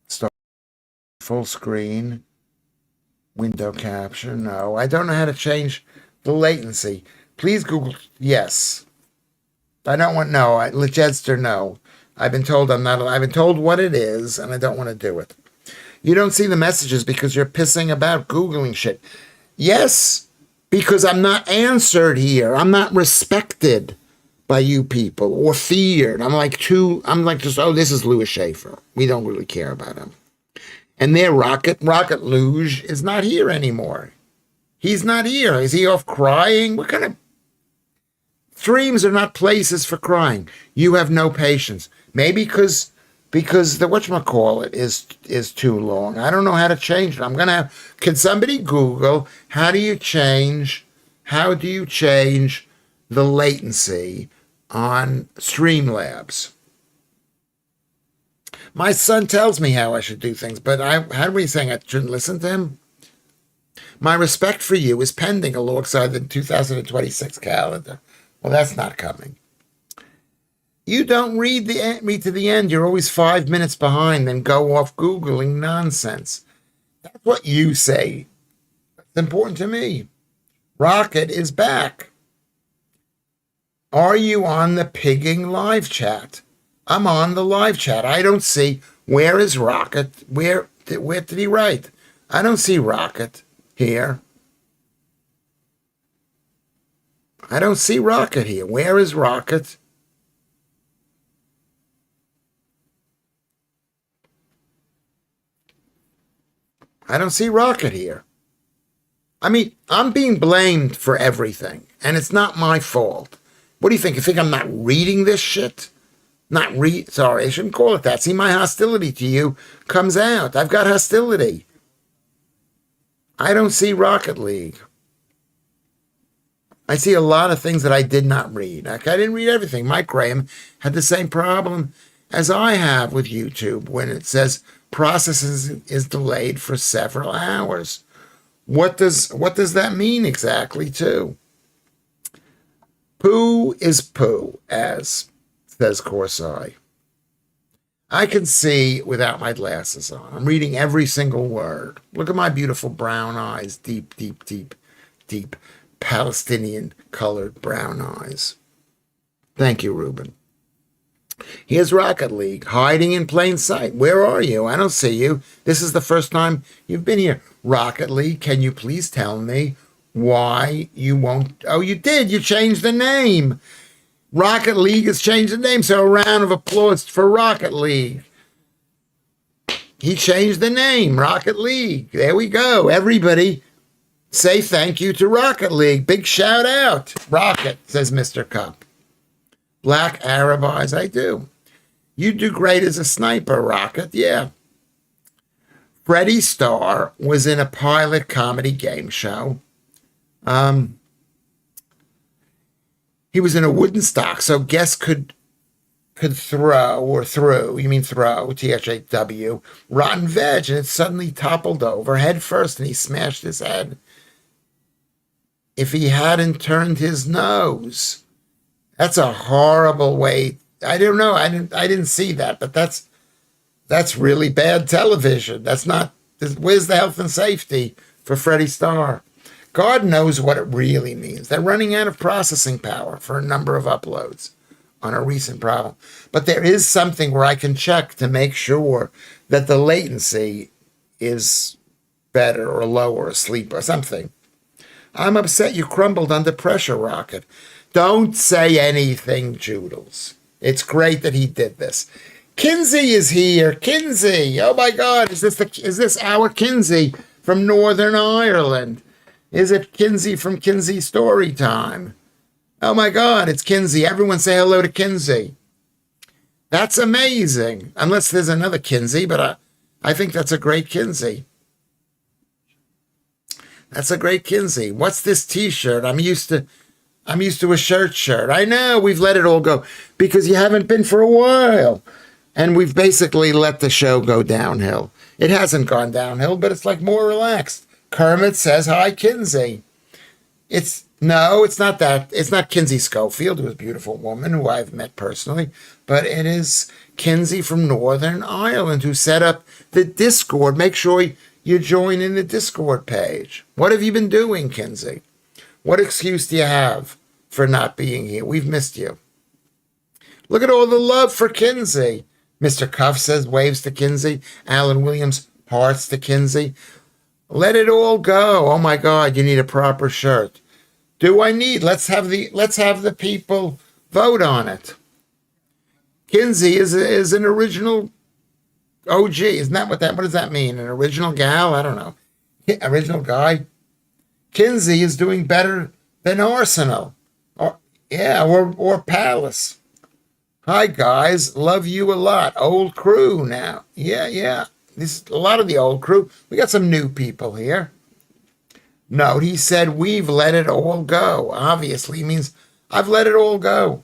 start full screen, window capture. No, I don't know how to change the latency. Please Google. Yes. I don't want, no. Lejedster, no. I've been told I'm not, I've been told what it is and I don't want to do it. You don't see the messages because you're pissing about Googling shit. Yes, because I'm not answered here. I'm not respected by you people or feared. I'm like just, oh, this is Lewis Schaffer. We don't really care about him. And their Rocket Luge is not here anymore. He's not here. Is he off crying? What kind of streams are not places for crying? You have no patience. Maybe because the whatchamacallit is too long. I don't know how to change it. Can somebody Google how do you change the latency on Streamlabs? My son tells me how I should do things, but how are we saying I shouldn't listen to him? My respect for you is pending alongside the 2026 calendar. Well, that's not coming. You don't read me to the end. You're always 5 minutes behind, then go off Googling nonsense. That's what you say. It's important to me. Rocket is back. Are you on the pigging live chat? I'm on the live chat. I don't see. Where is Rocket? Where did he write? I don't see Rocket here. I don't see Rocket here. Where is Rocket? I don't see Rocket here. I mean, I'm being blamed for everything, and it's not my fault. What do you think? You think I'm not reading this shit? Sorry, I shouldn't call it that. See, my hostility to you comes out. I've got hostility. I don't see Rocket League. I see a lot of things that I did not read. Like, I didn't read everything. Mike Graham had the same problem as I have with YouTube when it says processing is delayed for several hours. What does that mean exactly, too? Poo is poo, as says Corsai. I can see without my glasses on. I'm reading every single word. Look at my beautiful brown eyes, deep, deep, deep, deep Palestinian colored brown eyes. Thank you, Ruben. Here's Rocket League, hiding in plain sight. Where are you? I don't see you. This is the first time you've been here. Rocket League, can you please tell me why you won't? Oh, you did. You changed the name. Rocket League has changed the name, so a round of applause for Rocket League. He changed the name, Rocket League. There we go. Everybody say thank you to Rocket League. Big shout out. Rocket, says Mr. Cup. Black Arab eyes, I do. You do great as a sniper, Rocket. Yeah. Freddie Starr was in a pilot comedy game show. He was in a wooden stock, so guests could throw or threw, you mean throw, THAW, rotten veg, and it suddenly toppled over head first, and he smashed his head. If he hadn't turned his nose, that's a horrible way. I don't know. I didn't see that, but that's really bad television. That's not. Where's the health and safety for Freddie Starr? God knows what it really means. They're running out of processing power for a number of uploads on a recent problem. But there is something where I can check to make sure that the latency is better or lower or sleep or something. I'm upset you crumbled under pressure, Rocket. Don't say anything, Joodles. It's great that he did this. Kinsey is here. Kinsey. Oh my God. Is this our Kinsey from Northern Ireland? Is it Kinsey from Kinsey Story Time? Oh my God, it's Kinsey. Everyone say hello to Kinsey. That's amazing. Unless there's another Kinsey, but I think that's a great Kinsey. That's a great Kinsey. What's this T-shirt? I'm used to a shirt. I know we've let it all go because you haven't been for a while. And we've basically let the show go downhill. It hasn't gone downhill, but it's like more relaxed. Kermit says, hi, Kinsey. It's not that. It's not Kinsey Schofield, who's a beautiful woman who I've met personally, but it is Kinsey from Northern Ireland who set up the Discord. Make sure you join in the Discord page. What have you been doing, Kinsey? What excuse do you have for not being here? We've missed you. Look at all the love for Kinsey. Mr. Cuff says waves to Kinsey. Alan Williams hearts to Kinsey. Let it all go. Oh my God, you need a proper shirt. Do I need? Let's have the people vote on it. Kinsey is an original OG. Isn't that what does that mean? An original gal? I don't know. Original guy. Kinsey is doing better than Arsenal. Or Palace. Hi guys, love you a lot. Old crew now. Yeah. This is a lot of the old crew. We got some new people here. Note, he said, we've let it all go. Obviously means I've let it all go.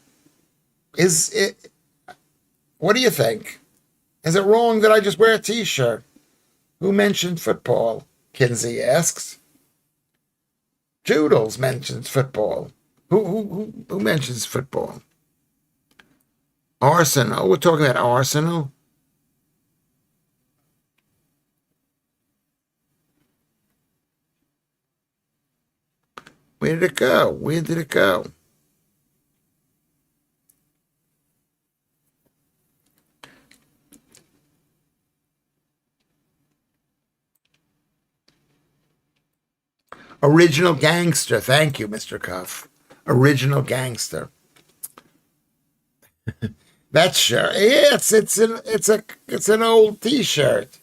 What do you think? Is it wrong that I just wear a T-shirt? Who mentioned football? Kinsey asks. Joodles mentions football. Who mentions football? Arsenal. We're talking about Arsenal. Where did it go? Original gangster. Thank you, Mr. Cuff. Original gangster. That's sure. Yeah, it's an old T-shirt.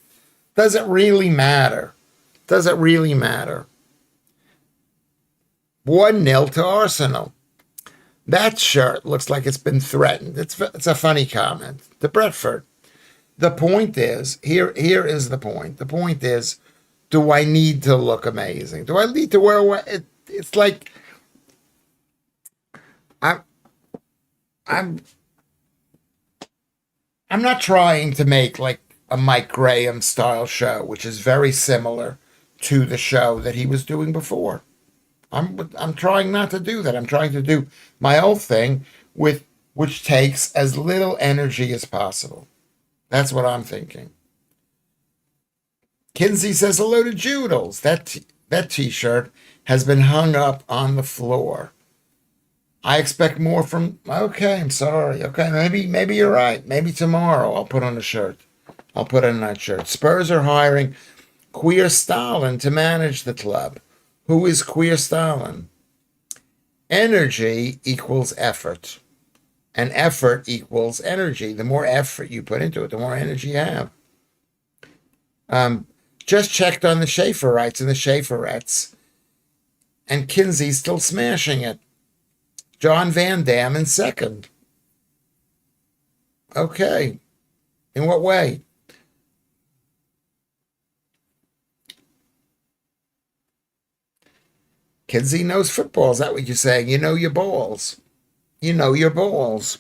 Does it really matter? 1-0 to Arsenal. That shirt looks like it's been threatened. It's a funny comment. To Brentford. The point is, here is the point. The point is, do I need to look amazing? Do I need to wear what? It's like I'm not trying to make like a Mike Graham style show, which is very similar to the show that he was doing before. I'm trying not to do that. I'm trying to do my old thing with which takes as little energy as possible. That's what I'm thinking. Kinsey says hello to Joodles. That T-shirt has been hung up on the floor. I expect more from. Okay, I'm sorry. Okay, maybe you're right. Maybe tomorrow I'll put on a shirt. I'll put on that shirt. Spurs are hiring Queer Stalin to manage the club. Who is Queer Stalin? Energy equals effort, and effort equals energy. The more effort you put into it, the more energy you have. Um, just checked on the Schaefferites and the Schaefferettes, and Kinsey's still smashing it. John Van Dam in second. Okay. In what way? Kinsey knows football. Is that what you're saying? You know your balls. You know your balls.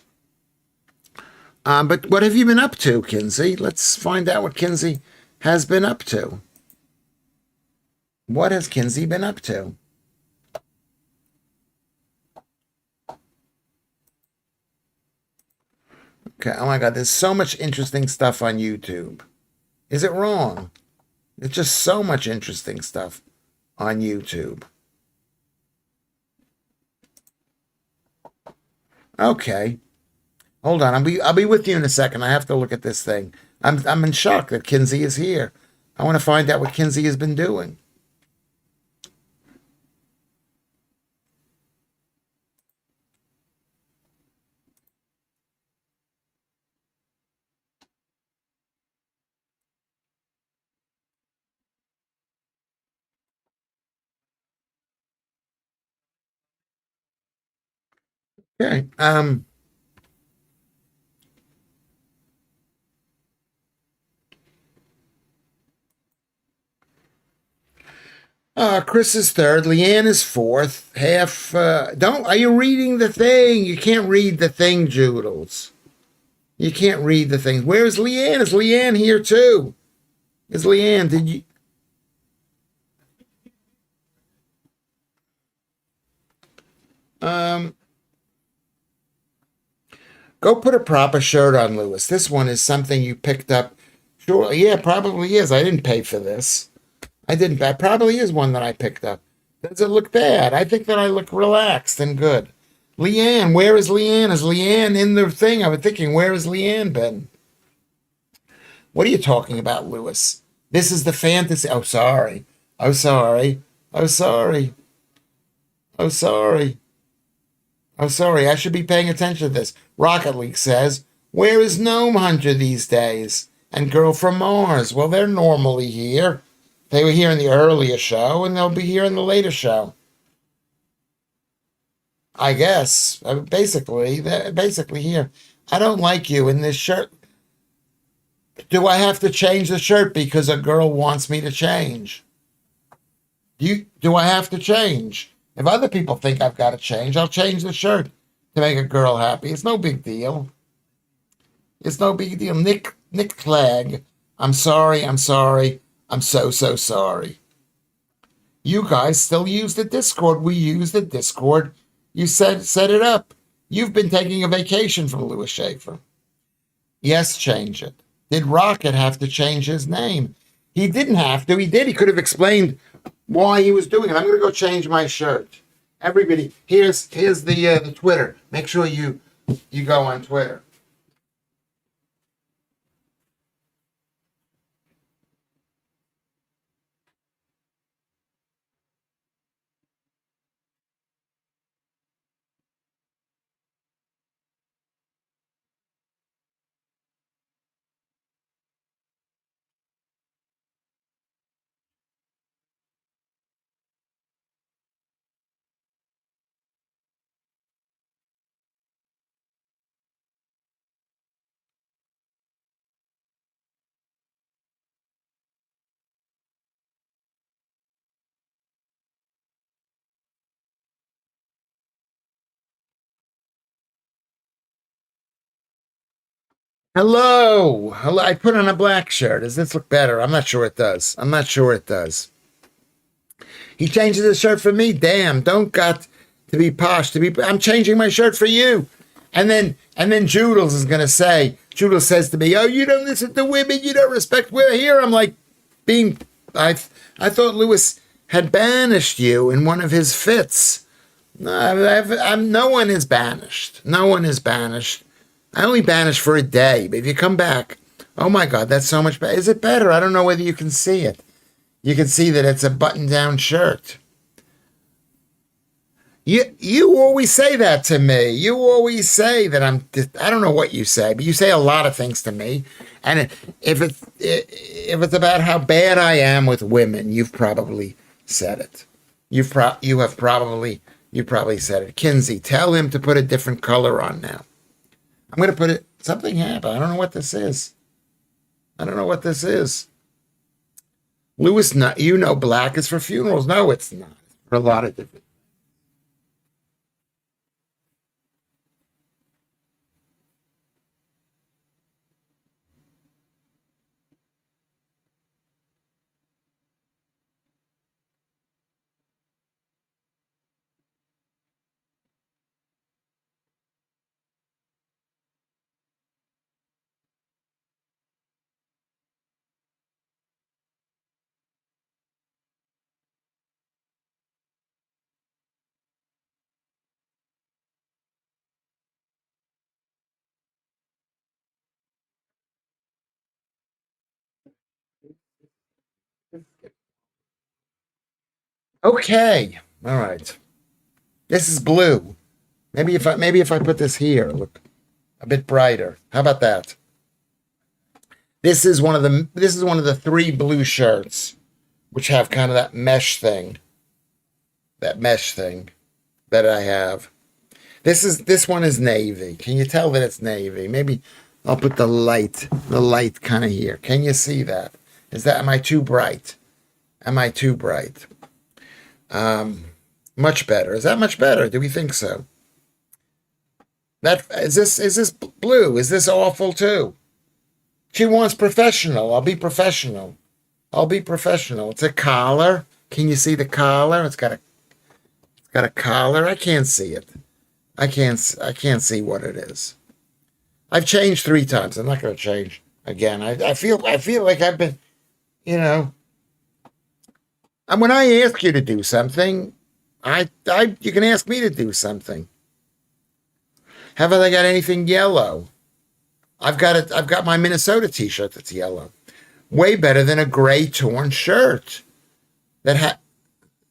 But what have you been up to, Kinsey? Let's find out what Kinsey has been up to. What has Kinsey been up to? Okay. Oh my God, there's so much interesting stuff on YouTube. Is it wrong? There's just so much interesting stuff on YouTube. Okay. Hold on. I'll be with you in a second. I have to look at this thing. I'm in shock that Kinsey is here. I want to find out what Kinsey has been doing. Okay. Chris is third. Leanne is fourth. Half. Don't. Are you reading the thing? You can't read the thing, Joodles. You can't read the thing. Where's Leanne? Is Leanne here too? Is Leanne? Did you? Um. Go put a proper shirt on, Lewis. This one is something you picked up. Sure. Yeah, probably is. I didn't pay for this. I didn't. That probably is one that I picked up. Does it look bad? I think that I look relaxed and good. Leanne, where is Leanne? Is Leanne in the thing? I was thinking, where has Leanne been? What are you talking about, Lewis? This is the fantasy. Oh, sorry. Oh, sorry. Oh, sorry. Oh, sorry. Oh, sorry. I should be paying attention to this. Rocket League says, where is Gnome Hunter these days? And Girl from Mars? Well, they're normally here. They were here in the earlier show, and they'll be here in the later show. I guess. Basically, they're basically here. I don't like you in this shirt. Do I have to change the shirt because a girl wants me to change? Do I have to change? If other people think I've got to change, I'll change the shirt to make a girl happy. It's no big deal. It's no big deal. Nick Clegg. I'm sorry. I'm sorry. I'm so sorry. You guys still use the Discord. We use the Discord. You set it up. You've been taking a vacation from Lewis Schaffer. Yes, change it. Did Rocket have to change his name? He didn't have to. He did. He could have explained why he was doing it. I'm going to go change my shirt. Everybody, here's the Twitter. Make sure you go on Twitter. Hello. Hello. I put on a black shirt. Does this look better? I'm not sure it does. I'm not sure it does. He changes his shirt for me. Damn, don't got to be posh to be. I'm changing my shirt for you. And then Joodles is gonna say. Joodles says to me, "Oh, you don't listen to women. You don't respect women." Here I'm like, being. I thought Lewis had banished you in one of his fits. No, no one is banished. No one is banished. I only banished for a day, but if you come back, oh my God, that's so much better. Is it better? I don't know whether you can see it. You can see that it's a button-down shirt. You always say that to me. You always say that I don't know what you say, but you say a lot of things to me. And if it's about how bad I am with women, you've probably said it. You probably said it. Kinsey, tell him to put a different color on now. I'm going to put it. Something happened. I don't know what this is. I don't know what this is. Lewis, black is for funerals. No, it's not. For a lot of different. Okay. All right. This is blue. Maybe if I put this here, look a bit brighter. How about that? This is one of the three blue shirts, which have kind of that mesh thing that I have. This one is navy. Can you tell that it's navy? Maybe I'll put the light kind of here. Can you see that? Am I too bright? Am I too bright? Much better. Is that much better? Do we think so? That is this blue? Is this awful too? She wants professional. I'll be professional. It's a collar. Can you see the collar? It's got a collar. I can't see it. I can't see what it is. I've changed three times. I'm not going to change again. I feel like I've been, you know, and when I ask you to do something, you can ask me to do something. Haven't I got anything yellow? I've got my Minnesota T-shirt that's yellow. Way better than a gray torn shirt that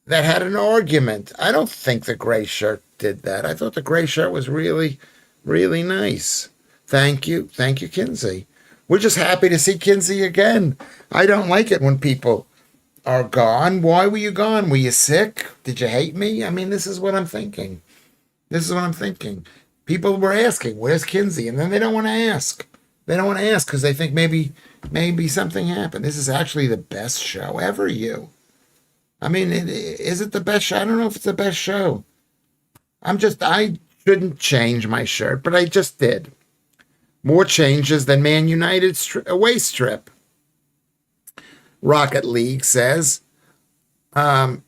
had an argument. I don't think the gray shirt did that. I thought the gray shirt was really, really nice. Thank you, Kinsey. We're just happy to see Kinsey again. I don't like it when people are gone. Why were you gone? Were you sick? Did you hate me? I mean, this is what I'm thinking. People were asking, "Where's Kinsey?" And then they don't want to ask. They don't want to ask because they think maybe something happened. This is actually the best show ever. I mean, is it the best show? I don't know if it's the best show. I shouldn't change my shirt, but I just did. More changes than Man United's away strip. Rocket League says, are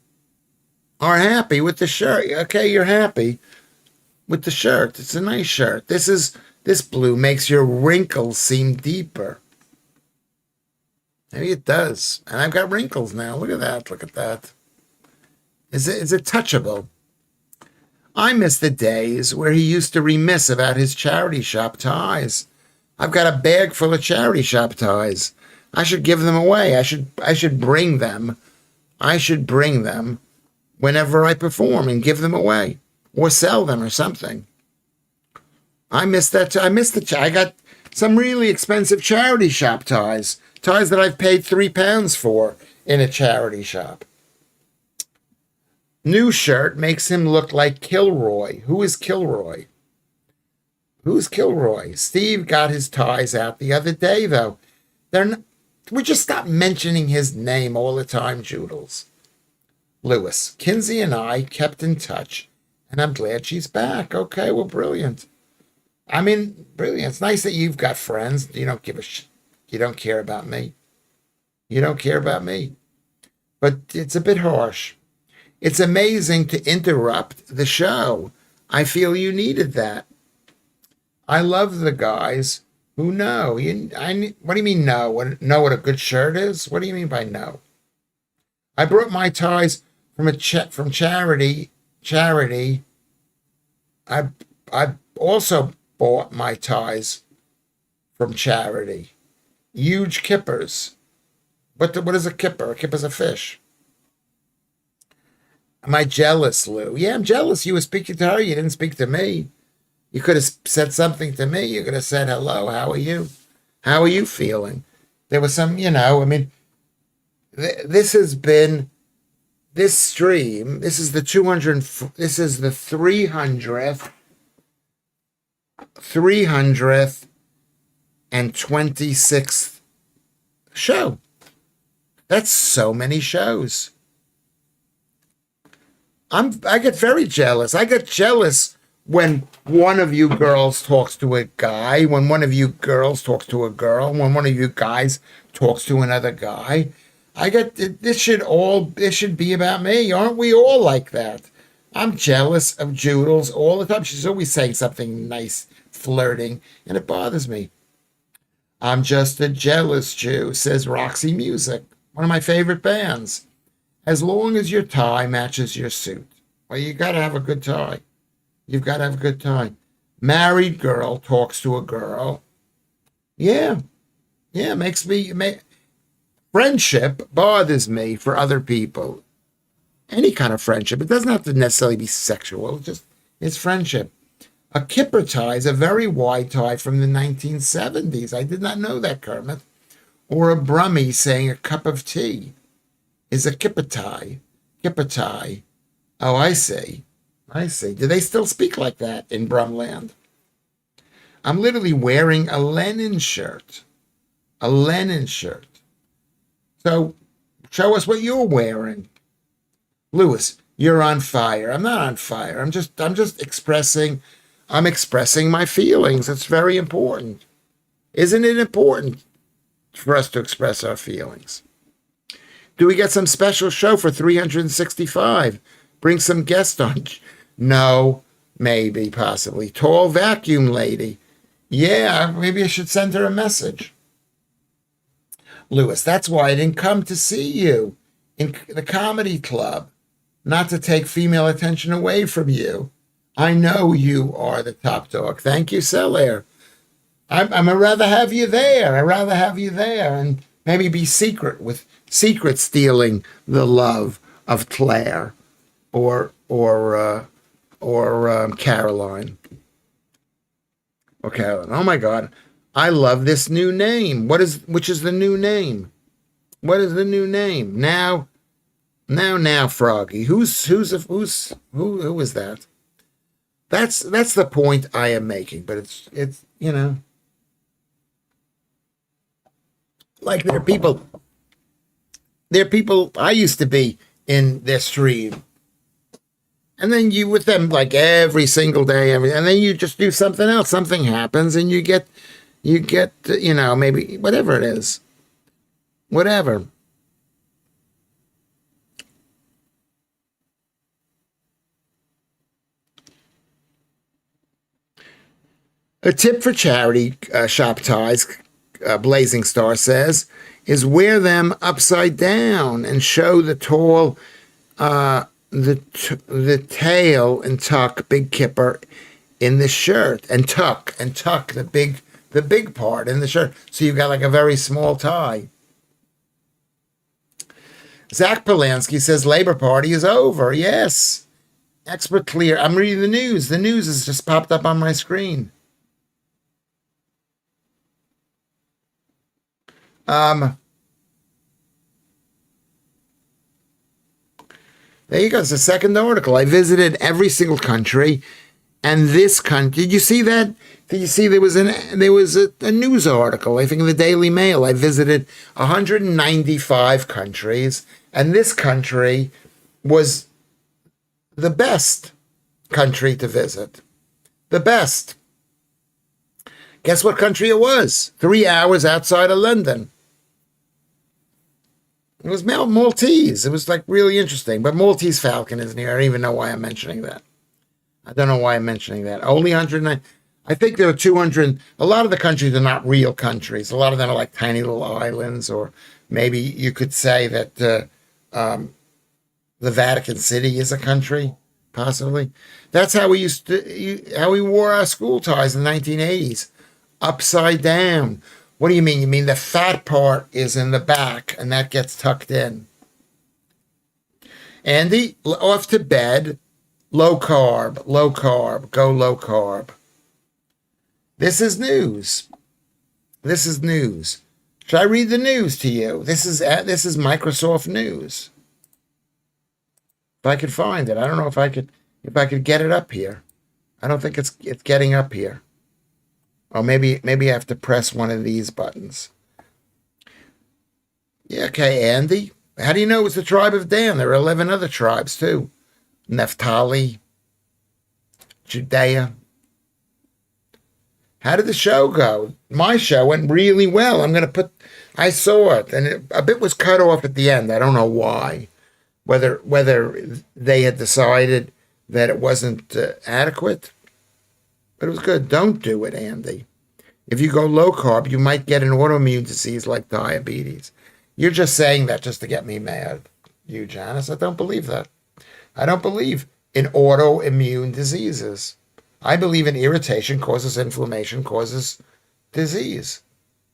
happy with the shirt. Okay, you're happy with the shirt. It's a nice shirt. This blue makes your wrinkles seem deeper. Maybe it does. And I've got wrinkles now. Look at that. Look at that. Is it touchable? I miss the days where he used to remiss about his charity shop ties. I've got a bag full of charity shop ties. I should give them away. I should bring them. I should bring them whenever I perform and give them away or sell them or something. I miss that. I miss I got some really expensive charity shop ties. Ties that I've paid £3 for in a charity shop. New shirt makes him look like Kilroy. Who is Kilroy? Who's Kilroy? Steve got his ties out the other day, though. We just stop mentioning his name all the time, Joodles. Lewis, Kinsey and I kept in touch, and I'm glad she's back. Okay, well, brilliant. I mean, brilliant. It's nice that you've got friends. You don't give a shit. You don't care about me. You don't care about me. But it's a bit harsh. It's amazing to interrupt the show. I feel you needed that. I love the guys who know. What do you mean know? Know what a good shirt is? What do you mean by know? I brought my ties from charity. Charity. I also bought my ties from charity. Huge kippers. What is a kipper? A kipper's a fish. Am I jealous, Lou? Yeah, I'm jealous. You were speaking to her. You didn't speak to me. You could have said something to me. You could have said, hello, how are you? How are you feeling? There was some, I mean, this has been, this stream, this is the 326th show. That's so many shows. I get very jealous. I get jealous when one of you girls talks to a guy, when one of you girls talks to a girl, when one of you guys talks to another guy. This should be about me. Aren't we all like that? I'm jealous of Joodles all the time. She's always saying something nice, flirting, and it bothers me. I'm just a jealous Jew, says Roxy Music, one of my favorite bands. As long as your tie matches your suit. Well, you got to have a good tie. You've got to have a good tie. Married girl talks to a girl. Yeah. Yeah, friendship bothers me for other people. Any kind of friendship. It doesn't have to necessarily be sexual. It's friendship. A kipper tie is a very wide tie from the 1970s. I did not know that, Kermit. Or a brummie saying a cup of tea is a kipper tie. Kipper tie. Oh, I see. Do they still speak like that in Brumland? I'm literally wearing a Lenin shirt. A Lenin shirt. So, show us what you're wearing. Lewis, you're on fire. I'm not on fire. I'm just expressing my feelings. It's very important. Isn't it important for us to express our feelings? Do we get some special show for 365? Bring some guests on. No, maybe, possibly. Tall vacuum lady. Yeah, maybe I should send her a message. Lewis, that's why I didn't come to see you in the comedy club. Not to take female attention away from you. I know you are the top dog. Thank you, Celaire. I'd rather have you there. I'd rather have you there and maybe be secret stealing the love of Claire or Caroline. Or Caroline. Oh my God. I love this new name. Which is the new name? What is the new name? Now, Froggy. Who is that? That's the point I am making, but it's like there are people I used to be in their stream. And then you with them like every single day, and then you just do something else. Something happens and you get maybe whatever it is. Whatever. A tip for charity shop ties, Blazing Star says, is wear them upside down and show the tall, the tail and tuck big kipper in the shirt and tuck the big part in the shirt. So you've got like a very small tie. Zach Polanski says Labor Party is over. Yes. Expert clear. I'm reading the news. The news has just popped up on my screen. There you go. It's the second article. I visited every single country, and this country. Did you see that? Did you see there was a news article? I think in the Daily Mail. I visited 195 countries, and this country was the best country to visit. The best. Guess what country it was? 3 hours outside of London. It was Maltese. It was like really interesting. But Maltese Falcon isn't here. I don't even know why I'm mentioning that. I don't know why I'm mentioning that. Only 109. I think there are 200. A lot of the countries are not real countries. A lot of them are like tiny little islands, or maybe you could say that the Vatican City is a country, possibly. That's how we how we wore our school ties in the 1980s, upside down. What do you mean? You mean the fat part is in the back and that gets tucked in? Andy, off to bed. Low carb, go low carb. This is news. This is news. Should I read the news to you? This is Microsoft News. If I could find it, I don't know if I could get it up here. I don't think it's getting up here. Or maybe I have to press one of these buttons. Yeah, okay, Andy. How do you know it was the tribe of Dan? There are 11 other tribes too. Naphtali, Judea. How did the show go? My show went really well. I saw it, and a bit was cut off at the end. I don't know why. Whether they had decided that it wasn't adequate, but it was good. Don't do it, Andy. If you go low carb, you might get an autoimmune disease like diabetes. You're just saying that just to get me mad, you, Janice. I don't believe that. I don't believe in autoimmune diseases. I believe in irritation causes inflammation, causes disease,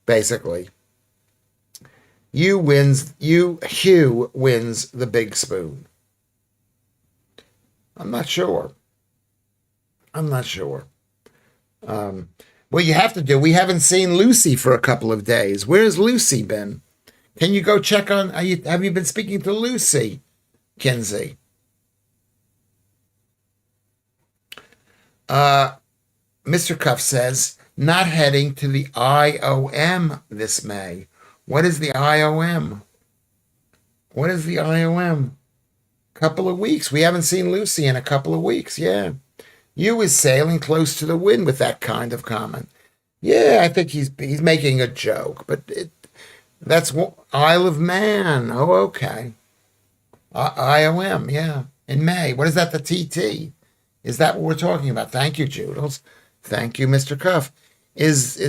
basically. Hugh wins the big spoon. I'm not sure. Well, you have to do. We haven't seen Lucy for a couple of days. Where's Lucy been? Can you go check on? Have you been speaking to Lucy, Kinsey? Mr. Cuff says not heading to the IOM this May. What is the IOM? What is the IOM? Couple of weeks. We haven't seen Lucy in a couple of weeks. Yeah. You is sailing close to the wind with that kind of comment. Yeah, I think he's making a joke, but that's Isle of Man. Oh, okay. IOM, yeah. In May. What is that, the TT? Is that what we're talking about? Thank you, Joodles. Thank you, Mr. Cuff. Is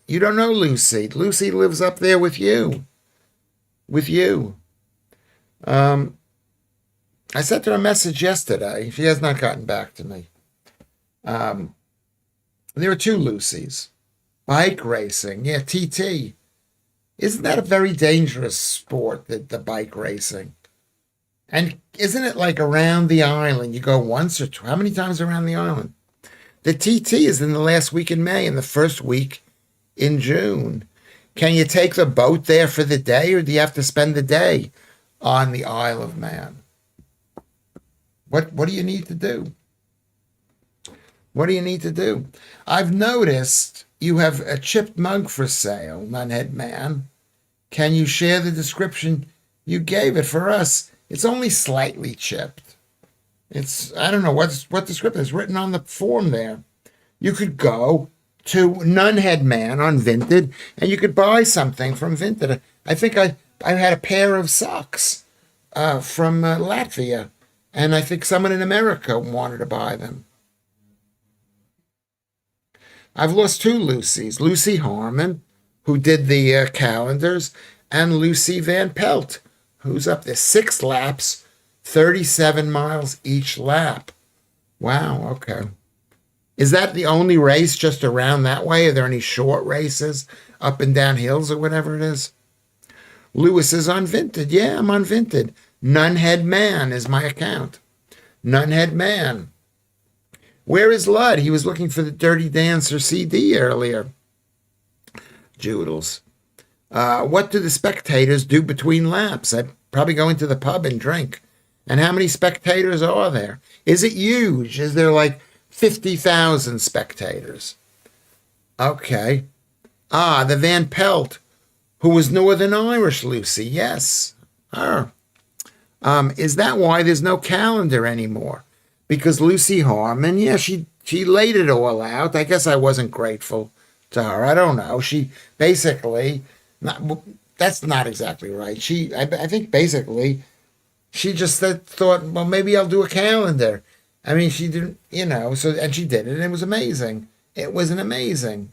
you don't know Lucy. Lucy lives up there with you. With you. I sent her a message yesterday. She has not gotten back to me. There are two Lucys. Bike racing. Yeah, TT. Isn't that a very dangerous sport, the bike racing? And isn't it like around the island? You go once or two. How many times around the island? The TT is in the last week in May and the first week in June. Can you take the boat there for the day, or do you have to spend the day on the Isle of Man? What do you need to do? What do you need to do? I've noticed you have a chipped mug for sale, Nunhead Man. Can you share the description you gave it for us? It's only slightly chipped. I don't know what description is written on the form there. You could go to Nunhead Man on Vinted, and you could buy something from Vinted. I think I had a pair of socks from Latvia, and I think someone in America wanted to buy them. I've lost two Lucys. Lucy Harmon, who did the calendars, and Lucy Van Pelt, who's up there. 6 laps, 37 miles each lap. Wow, okay. Is that the only race just around that way? Are there any short races up and down hills or whatever it is? Lewis is on Vinted. Yeah, I'm on Vinted. Nunhead Man is my account. Nunhead Man. Where is Ludd? He was looking for the Dirty Dancer CD earlier. Joodles. What do the spectators do between laps? I'd probably go into the pub and drink. And how many spectators are there? Is it huge? Is there like 50,000 spectators? Okay. The Van Pelt, who was Northern Irish Lucy. Yes. Her. Is that why there's no calendar anymore? Because Lucy Harmon, yeah, she laid it all out. I guess I wasn't grateful to her. I don't know. She basically, that's not exactly right. I think basically, she just thought, well, maybe I'll do a calendar. I mean, she didn't, so, and she did it, and it was amazing. It was an amazing.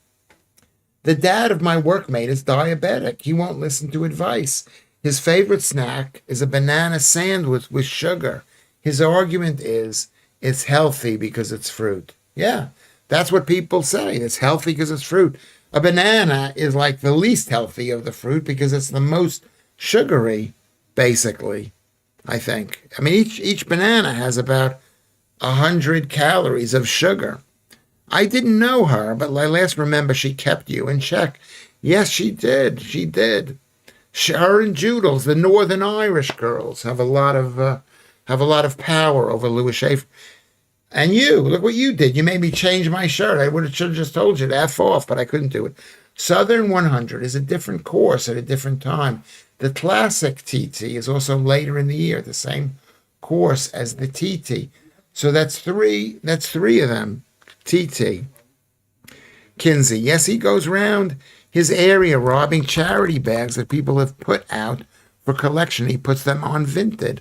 The dad of my workmate is diabetic. He won't listen to advice. His favorite snack is a banana sandwich with sugar. His argument is it's healthy because it's fruit. Yeah, that's what people say. It's healthy because it's fruit. A banana is like the least healthy of the fruit because it's the most sugary, basically, I think. I mean, each banana has about 100 calories of sugar. I didn't know her, but I last remember she kept you in check. Yes, she did. She did. Her and Judels, the Northern Irish girls, have a lot of power over Lewis Schaffer. And you, look what you did. You made me change my shirt. Should have just told you to F off, but I couldn't do it. Southern 100 is a different course at a different time. The classic TT is also later in the year, the same course as the TT. So that's three of them. TT. Kinsey, yes, he goes around his area robbing charity bags that people have put out for collection. He puts them on Vinted.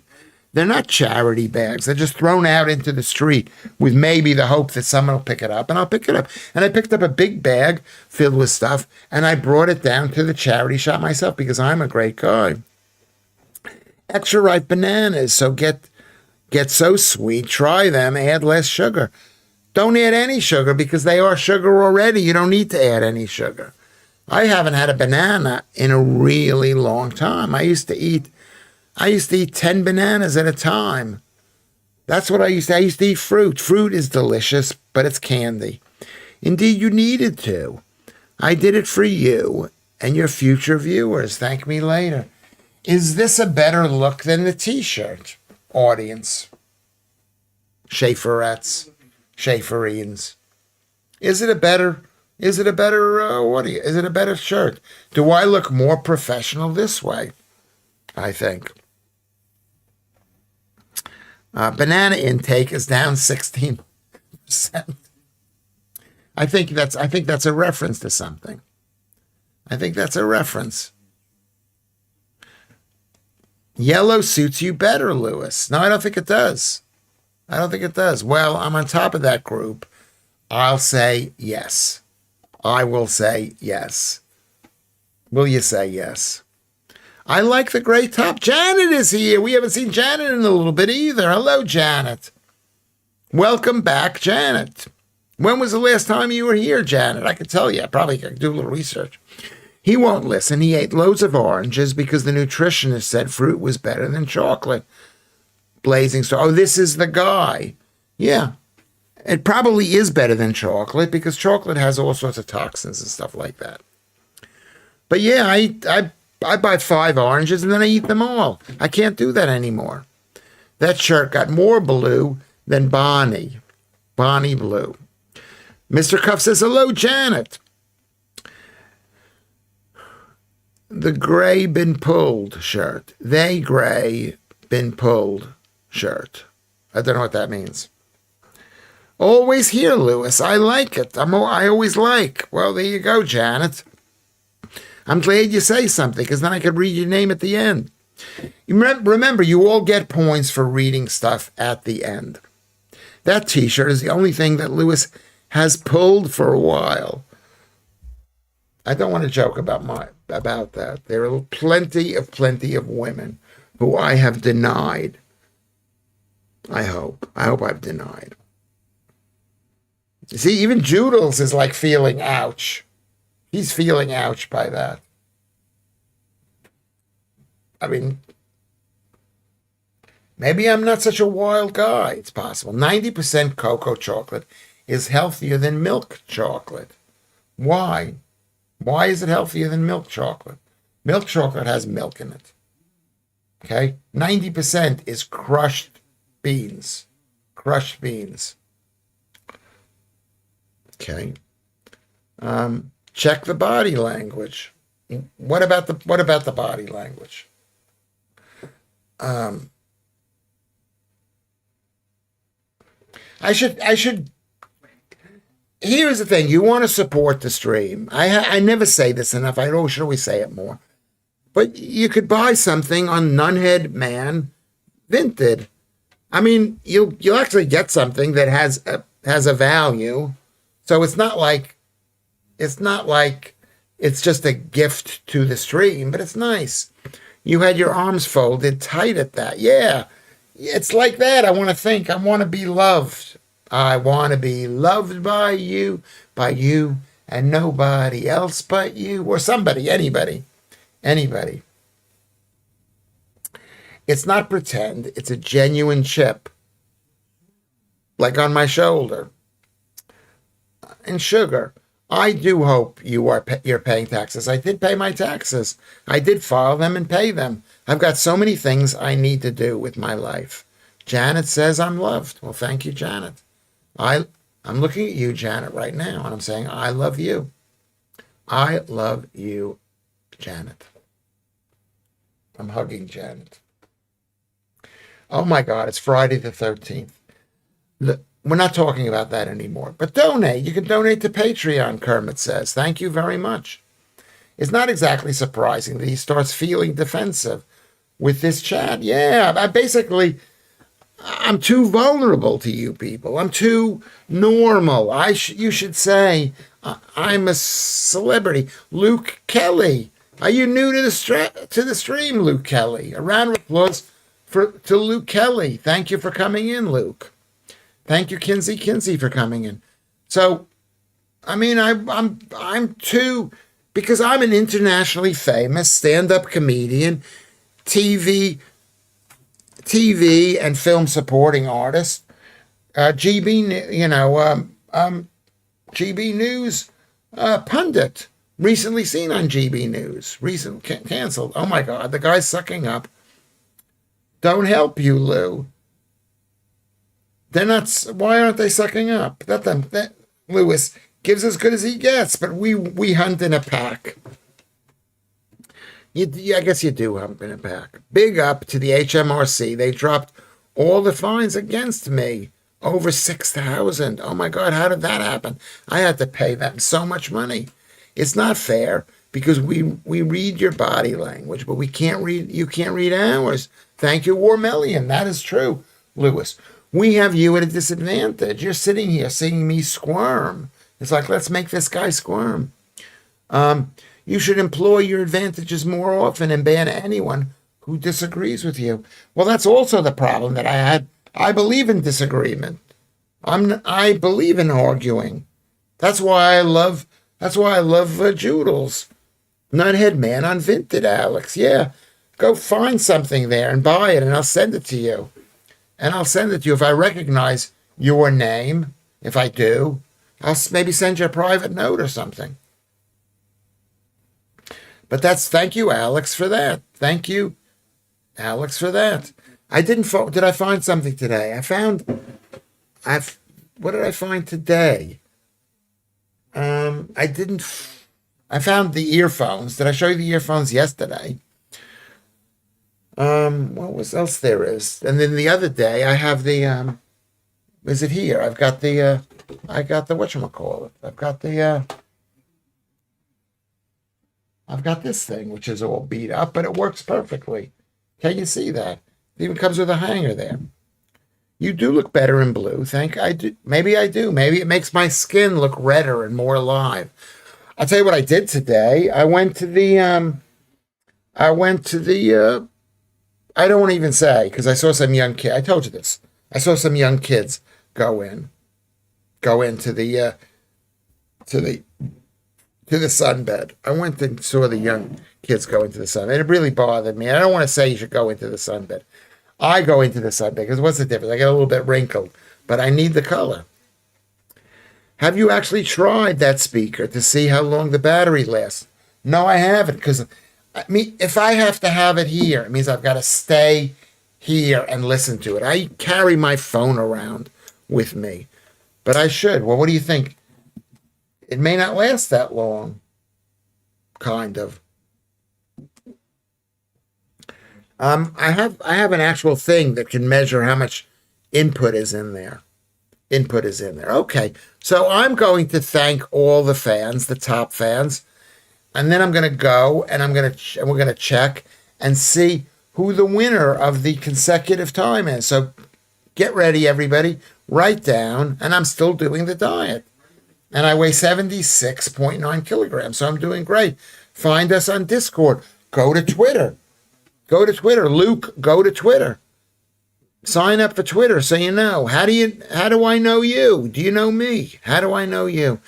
They're not charity bags. They're just thrown out into the street with maybe the hope that someone will pick it up, and I'll pick it up. And I picked up a big bag filled with stuff, and I brought it down to the charity shop myself because I'm a great guy. Extra ripe bananas, so get so sweet. Try them, add less sugar. Don't add any sugar because they are sugar already. You don't need to add any sugar. I haven't had a banana in a really long time. I used to eat 10 bananas at a time. That's what I used to eat fruit. Fruit is delicious, but it's candy. Indeed, you needed to. I did it for you and your future viewers. Thank me later. Is this a better look than the t-shirt? Audience. Schafferettes. Schafferines. Is it a better audience? Is it a better shirt? Do I look more professional this way? I think. Banana intake is down 16%. I think that's a reference to something. I think that's a reference. Yellow suits you better, Lewis. No, I don't think it does. I don't think it does. Well, I'm on top of that group. I'll say yes. I will say yes. Will you say yes? I like the gray top. Janet is here. We haven't seen Janet in a little bit either. Hello, Janet. Welcome back, Janet. When was the last time you were here, Janet? I could tell you. I probably could do a little research. He won't listen. He ate loads of oranges because the nutritionist said fruit was better than chocolate. Blazing Star. Oh, this is the guy. Yeah. It probably is better than chocolate because chocolate has all sorts of toxins and stuff like that. But yeah, I buy 5 oranges and then I eat them all. I can't do that anymore. That shirt got more blue than Bonnie. Bonnie blue. Mr. Cuff says, hello, Janet. The gray been pulled shirt. They gray been pulled shirt. I don't know what that means. Always here, Lewis. I like it. I always like. Well, there you go, Janet. I'm glad you say something because then I could read your name at the end. Remember, you all get points for reading stuff at the end. That t-shirt is the only thing that Lewis has pulled for a while. I don't want to joke about that. There are plenty of women who I have denied. I hope I've denied. See, even Judels is like feeling ouch. He's feeling ouch by that. I mean, maybe I'm not such a wild guy. It's possible. 90% cocoa chocolate is healthier than milk chocolate. Why? Why is it healthier than milk chocolate? Milk chocolate has milk in it. Okay? 90% is crushed beans. Crushed beans. Okay. Check the body language. What about the body language? I should. Here's the thing. You want to support the stream. I never say this enough. I should always say it more. But you could buy something on Nunhead Man Vinted. I mean, you'll actually get something that has a value. So it's not like it's just a gift to the stream, but it's nice. You had your arms folded tight at that. Yeah, it's like that. I want to think. I want to be loved. I want to be loved by you, and nobody else but you, or somebody, anybody. It's not pretend. It's a genuine chip, like on my shoulder. And sugar. I do hope you're paying taxes. I did pay my taxes. I did file them and pay them. I've got so many things I need to do with my life. Janet says I'm loved. Well, thank you, Janet. I'm looking at you, Janet, right now, and I'm saying I love you. I love you, Janet. I'm hugging Janet. Oh my God, it's Friday the 13th. We're not talking about that anymore. But donate. You can donate to Patreon, Kermit says. Thank you very much. It's not exactly surprising that he starts feeling defensive with this chat. Yeah, I'm too vulnerable to you people. I'm too normal. You should say, I'm a celebrity. Luke Kelly. Are you new to the stream, Luke Kelly? A round of applause to Luke Kelly. Thank you for coming in, Luke. Thank you, Kinsey, for coming in. So, I mean, I'm too, because I'm an internationally famous stand-up comedian, TV and film supporting artist, GB News pundit, recently seen on GB News, canceled. Oh my God, the guy's sucking up. Don't help you, Lou. They're not. Why aren't they sucking up? That Lewis gives as good as he gets, but we hunt in a pack. I guess you do hunt in a pack. Big up to the HMRC. They dropped all the fines against me. Over 6,000. Oh my God, how did that happen? I had to pay them so much money. It's not fair because we read your body language, but you can't read ours. Thank you, Warmelian. That is true, Lewis. We have you at a disadvantage. You're sitting here seeing me squirm. It's like, let's make this guy squirm. You should employ your advantages more often and ban anyone who disagrees with you. Well, that's also the problem that I had. I believe in disagreement. I believe in arguing. That's why I love Joodles. Nuthead Man on Vinted, Alex. Yeah. Go find something there and buy it, and I'll send it to you. And I'll send it to you if I recognize your name. If I do, I'll maybe send you a private note or something. But thank you, Alex, for that. Thank you, Alex, for that. Did I find something today? What did I find today? I found the earphones. Did I show you the earphones yesterday? What was else there is? And then the other day I have the, is it here? I've got the whatchamacallit. I've got this thing, which is all beat up, but it works perfectly. Can you see that? It even comes with a hanger there. You do look better in blue. I do. Maybe I do. Maybe it makes my skin look redder and more alive. I'll tell you what I did today. I went to the, I don't want to even say, because I saw some young kid. I told you this. I saw some young kids go into the sunbed. I went and saw the young kids go into the sunbed. It really bothered me. I don't want to say you should go into the sunbed. I go into the sunbed because what's the difference? I get a little bit wrinkled, but I need the color. Have you actually tried that speaker to see how long the battery lasts? No, I haven't, because if I have to have it here, it means I've got to stay here and listen to it. I carry my phone around with me, but I should. Well, what do you think? It may not last that long, kind of. I have an actual thing that can measure how much input is in there. Okay, so I'm going to thank all the fans, the top fans. And then I'm going to go and we're going to check and see who the winner of the consecutive time is. So get ready, everybody. Write down, and I'm still doing the diet. And I weigh 76.9 kilograms, so I'm doing great. Find us on Discord. Go to Twitter. Go to Twitter. Luke, go to Twitter. Sign up for Twitter so you know. How do I know you? Do you know me? How do I know you?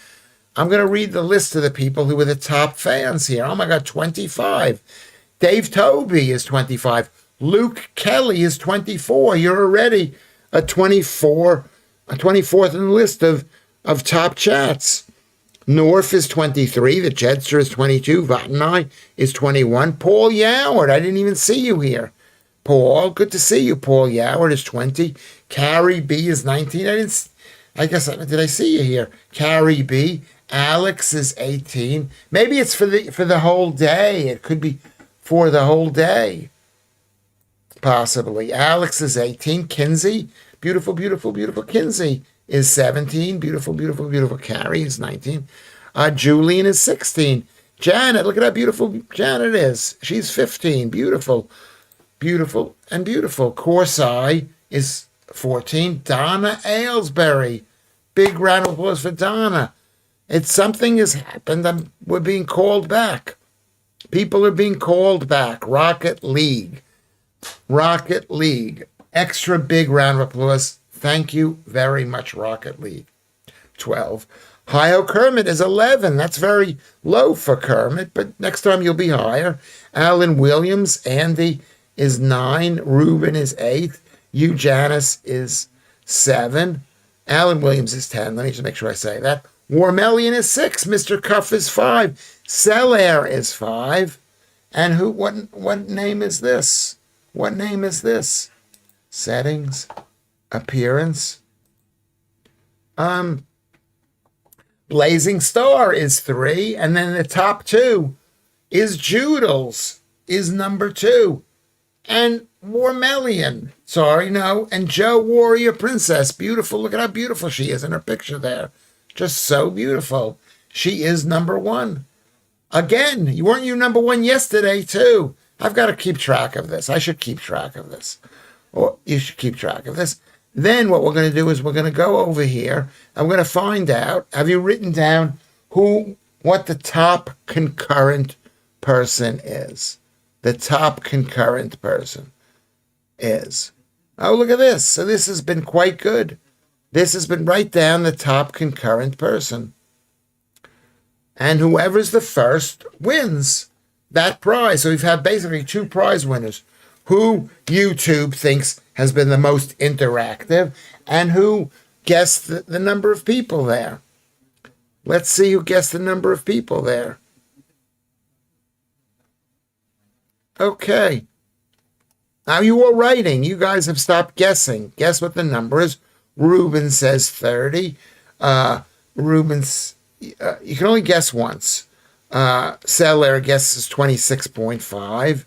I'm going to read the list of the people who are the top fans here. Oh my God, 25. Dave Toby is 25. Luke Kelly is 24. You're already a 24, a 24th in the list of top chats. North is 23. The Jedster is 22. Vatanai is 21. Paul Yoward, I didn't even see you here. Paul, good to see you. Paul Yoward is 20. Carrie B is 19. Did I see you here? Carrie B. Alex is 18. Maybe it's for the whole day. It could be for the whole day. Possibly. Alex is 18. Kinsey, beautiful, beautiful, beautiful. Kinsey is 17. Beautiful, beautiful, beautiful. Carrie is 19. Julian is 16. Janet, look at how beautiful Janet is. She's 15. Beautiful, beautiful, and beautiful. Corsai is 14. Donna Aylesbury. Big round of applause for Donna. Something has happened. We're being called back. People are being called back. Rocket League. Rocket League. Extra big round of applause. Thank you very much, Rocket League. 12. Hio Kermit is 11. That's very low for Kermit, but next time you'll be higher. Alan Williams, Andy is 9. Ruben is 8. Hugh Janice is 7. Alan Williams is 10. Let me just make sure I say that. Warmelian is 6. Mr. Cuff is 5. Cellaire is 5. And what name is this? What name is this? Settings. Appearance. Blazing Star is 3. And then the top 2 is Joodles, is number 2. And Warmelian. Sorry, no. And Joe Warrior Princess. Beautiful. Look at how beautiful she is in her picture there. Just so beautiful. She is number 1. Again, weren't you number 1 yesterday, too? I've got to keep track of this. I should keep track of this. Or you should keep track of this. Then what we're going to do is we're going to go over here. I'm going to find out. Have you written down what the top concurrent person is? The top concurrent person is. Oh, look at this. So this has been quite good. This has been right down the top concurrent person. And whoever's the first wins that prize. So we've had basically 2 prize winners. Who YouTube thinks has been the most interactive and who guessed the number of people there. Let's see who guessed the number of people there. Okay. Now you are writing. You guys have stopped guessing. Guess what the number is. Ruben says 30. Ruben's, you can only guess once. Cellaire guesses 26.5.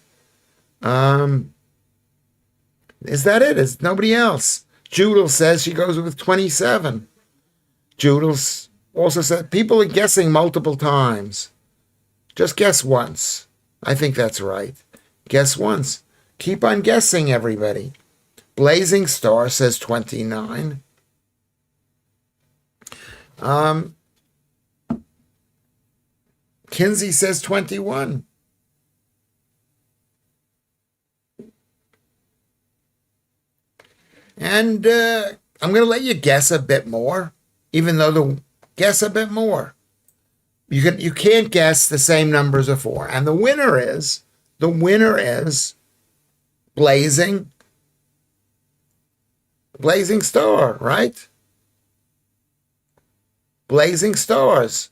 Is that it? Is nobody else? Joodle says she goes with 27. Joodle also said people are guessing multiple times. Just guess once. I think that's right. Guess once. Keep on guessing, everybody. Blazing Star says 29. Kinsey says 21. And I'm going to let you guess a bit more, even though guess a bit more. You can't guess the same numbers of 4. And the winner is Blazing Star, right? Blazing Stars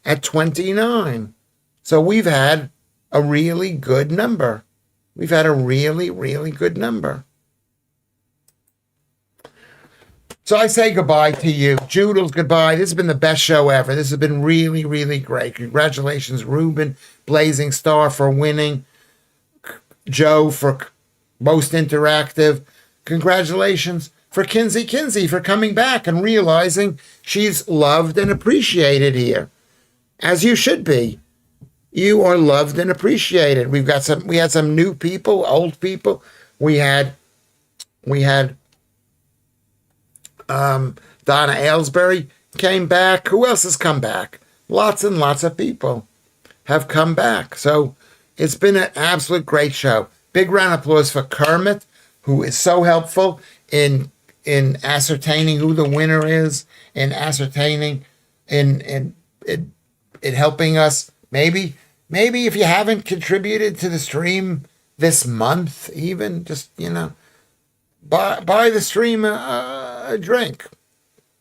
at 29. So we've had a really good number. We've had a really, really good number. So I say goodbye to you. Joodles, goodbye. This has been the best show ever. This has been really, really great. Congratulations, Ruben, Blazing Star for winning. Joe for most interactive. Congratulations for Kinsey for coming back and realizing she's loved and appreciated here. as you should be. You are loved and appreciated. We had some new people, old people. We had Donna Aylesbury came back. Who else has come back? Lots and lots of people have come back. So it's been an absolute great show. Big round of applause for Kermit, who is so helpful in ascertaining who the winner is, in ascertaining in helping us. Maybe if you haven't contributed to the stream this month, even just buy the stream a drink,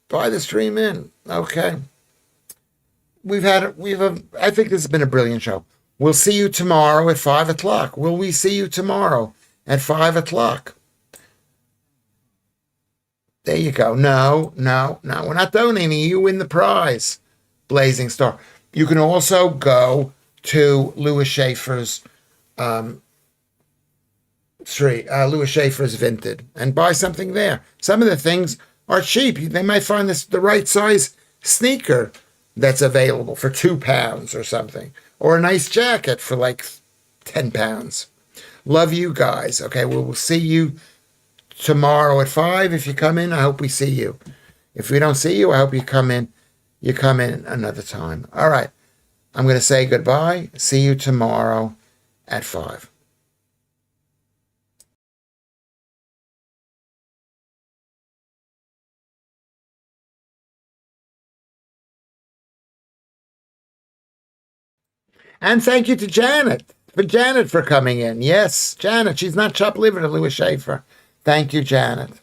buy the stream in. Okay, I think this has been a brilliant show. We'll see you tomorrow at 5 o'clock. Will we see you tomorrow at 5 o'clock? There you go. No, no, no. We're not donating. You win the prize, Blazing Star. You can also go to Lewis Schaffer's Lewis Schaffer's Vinted and buy something there. Some of the things are cheap. They might find the right size sneaker that's available for £2 or something, or a nice jacket for like £10. Love you guys. Okay, we'll see you tomorrow at 5. If you come in, I hope we see you. If we don't see you, I hope you come in. You come in another time. All right. I'm going to say goodbye. See you tomorrow at 5. And thank you to Janet for coming in. Yes, Janet. She's not chopped liver to Lewis Schaffer. Thank you, Janet.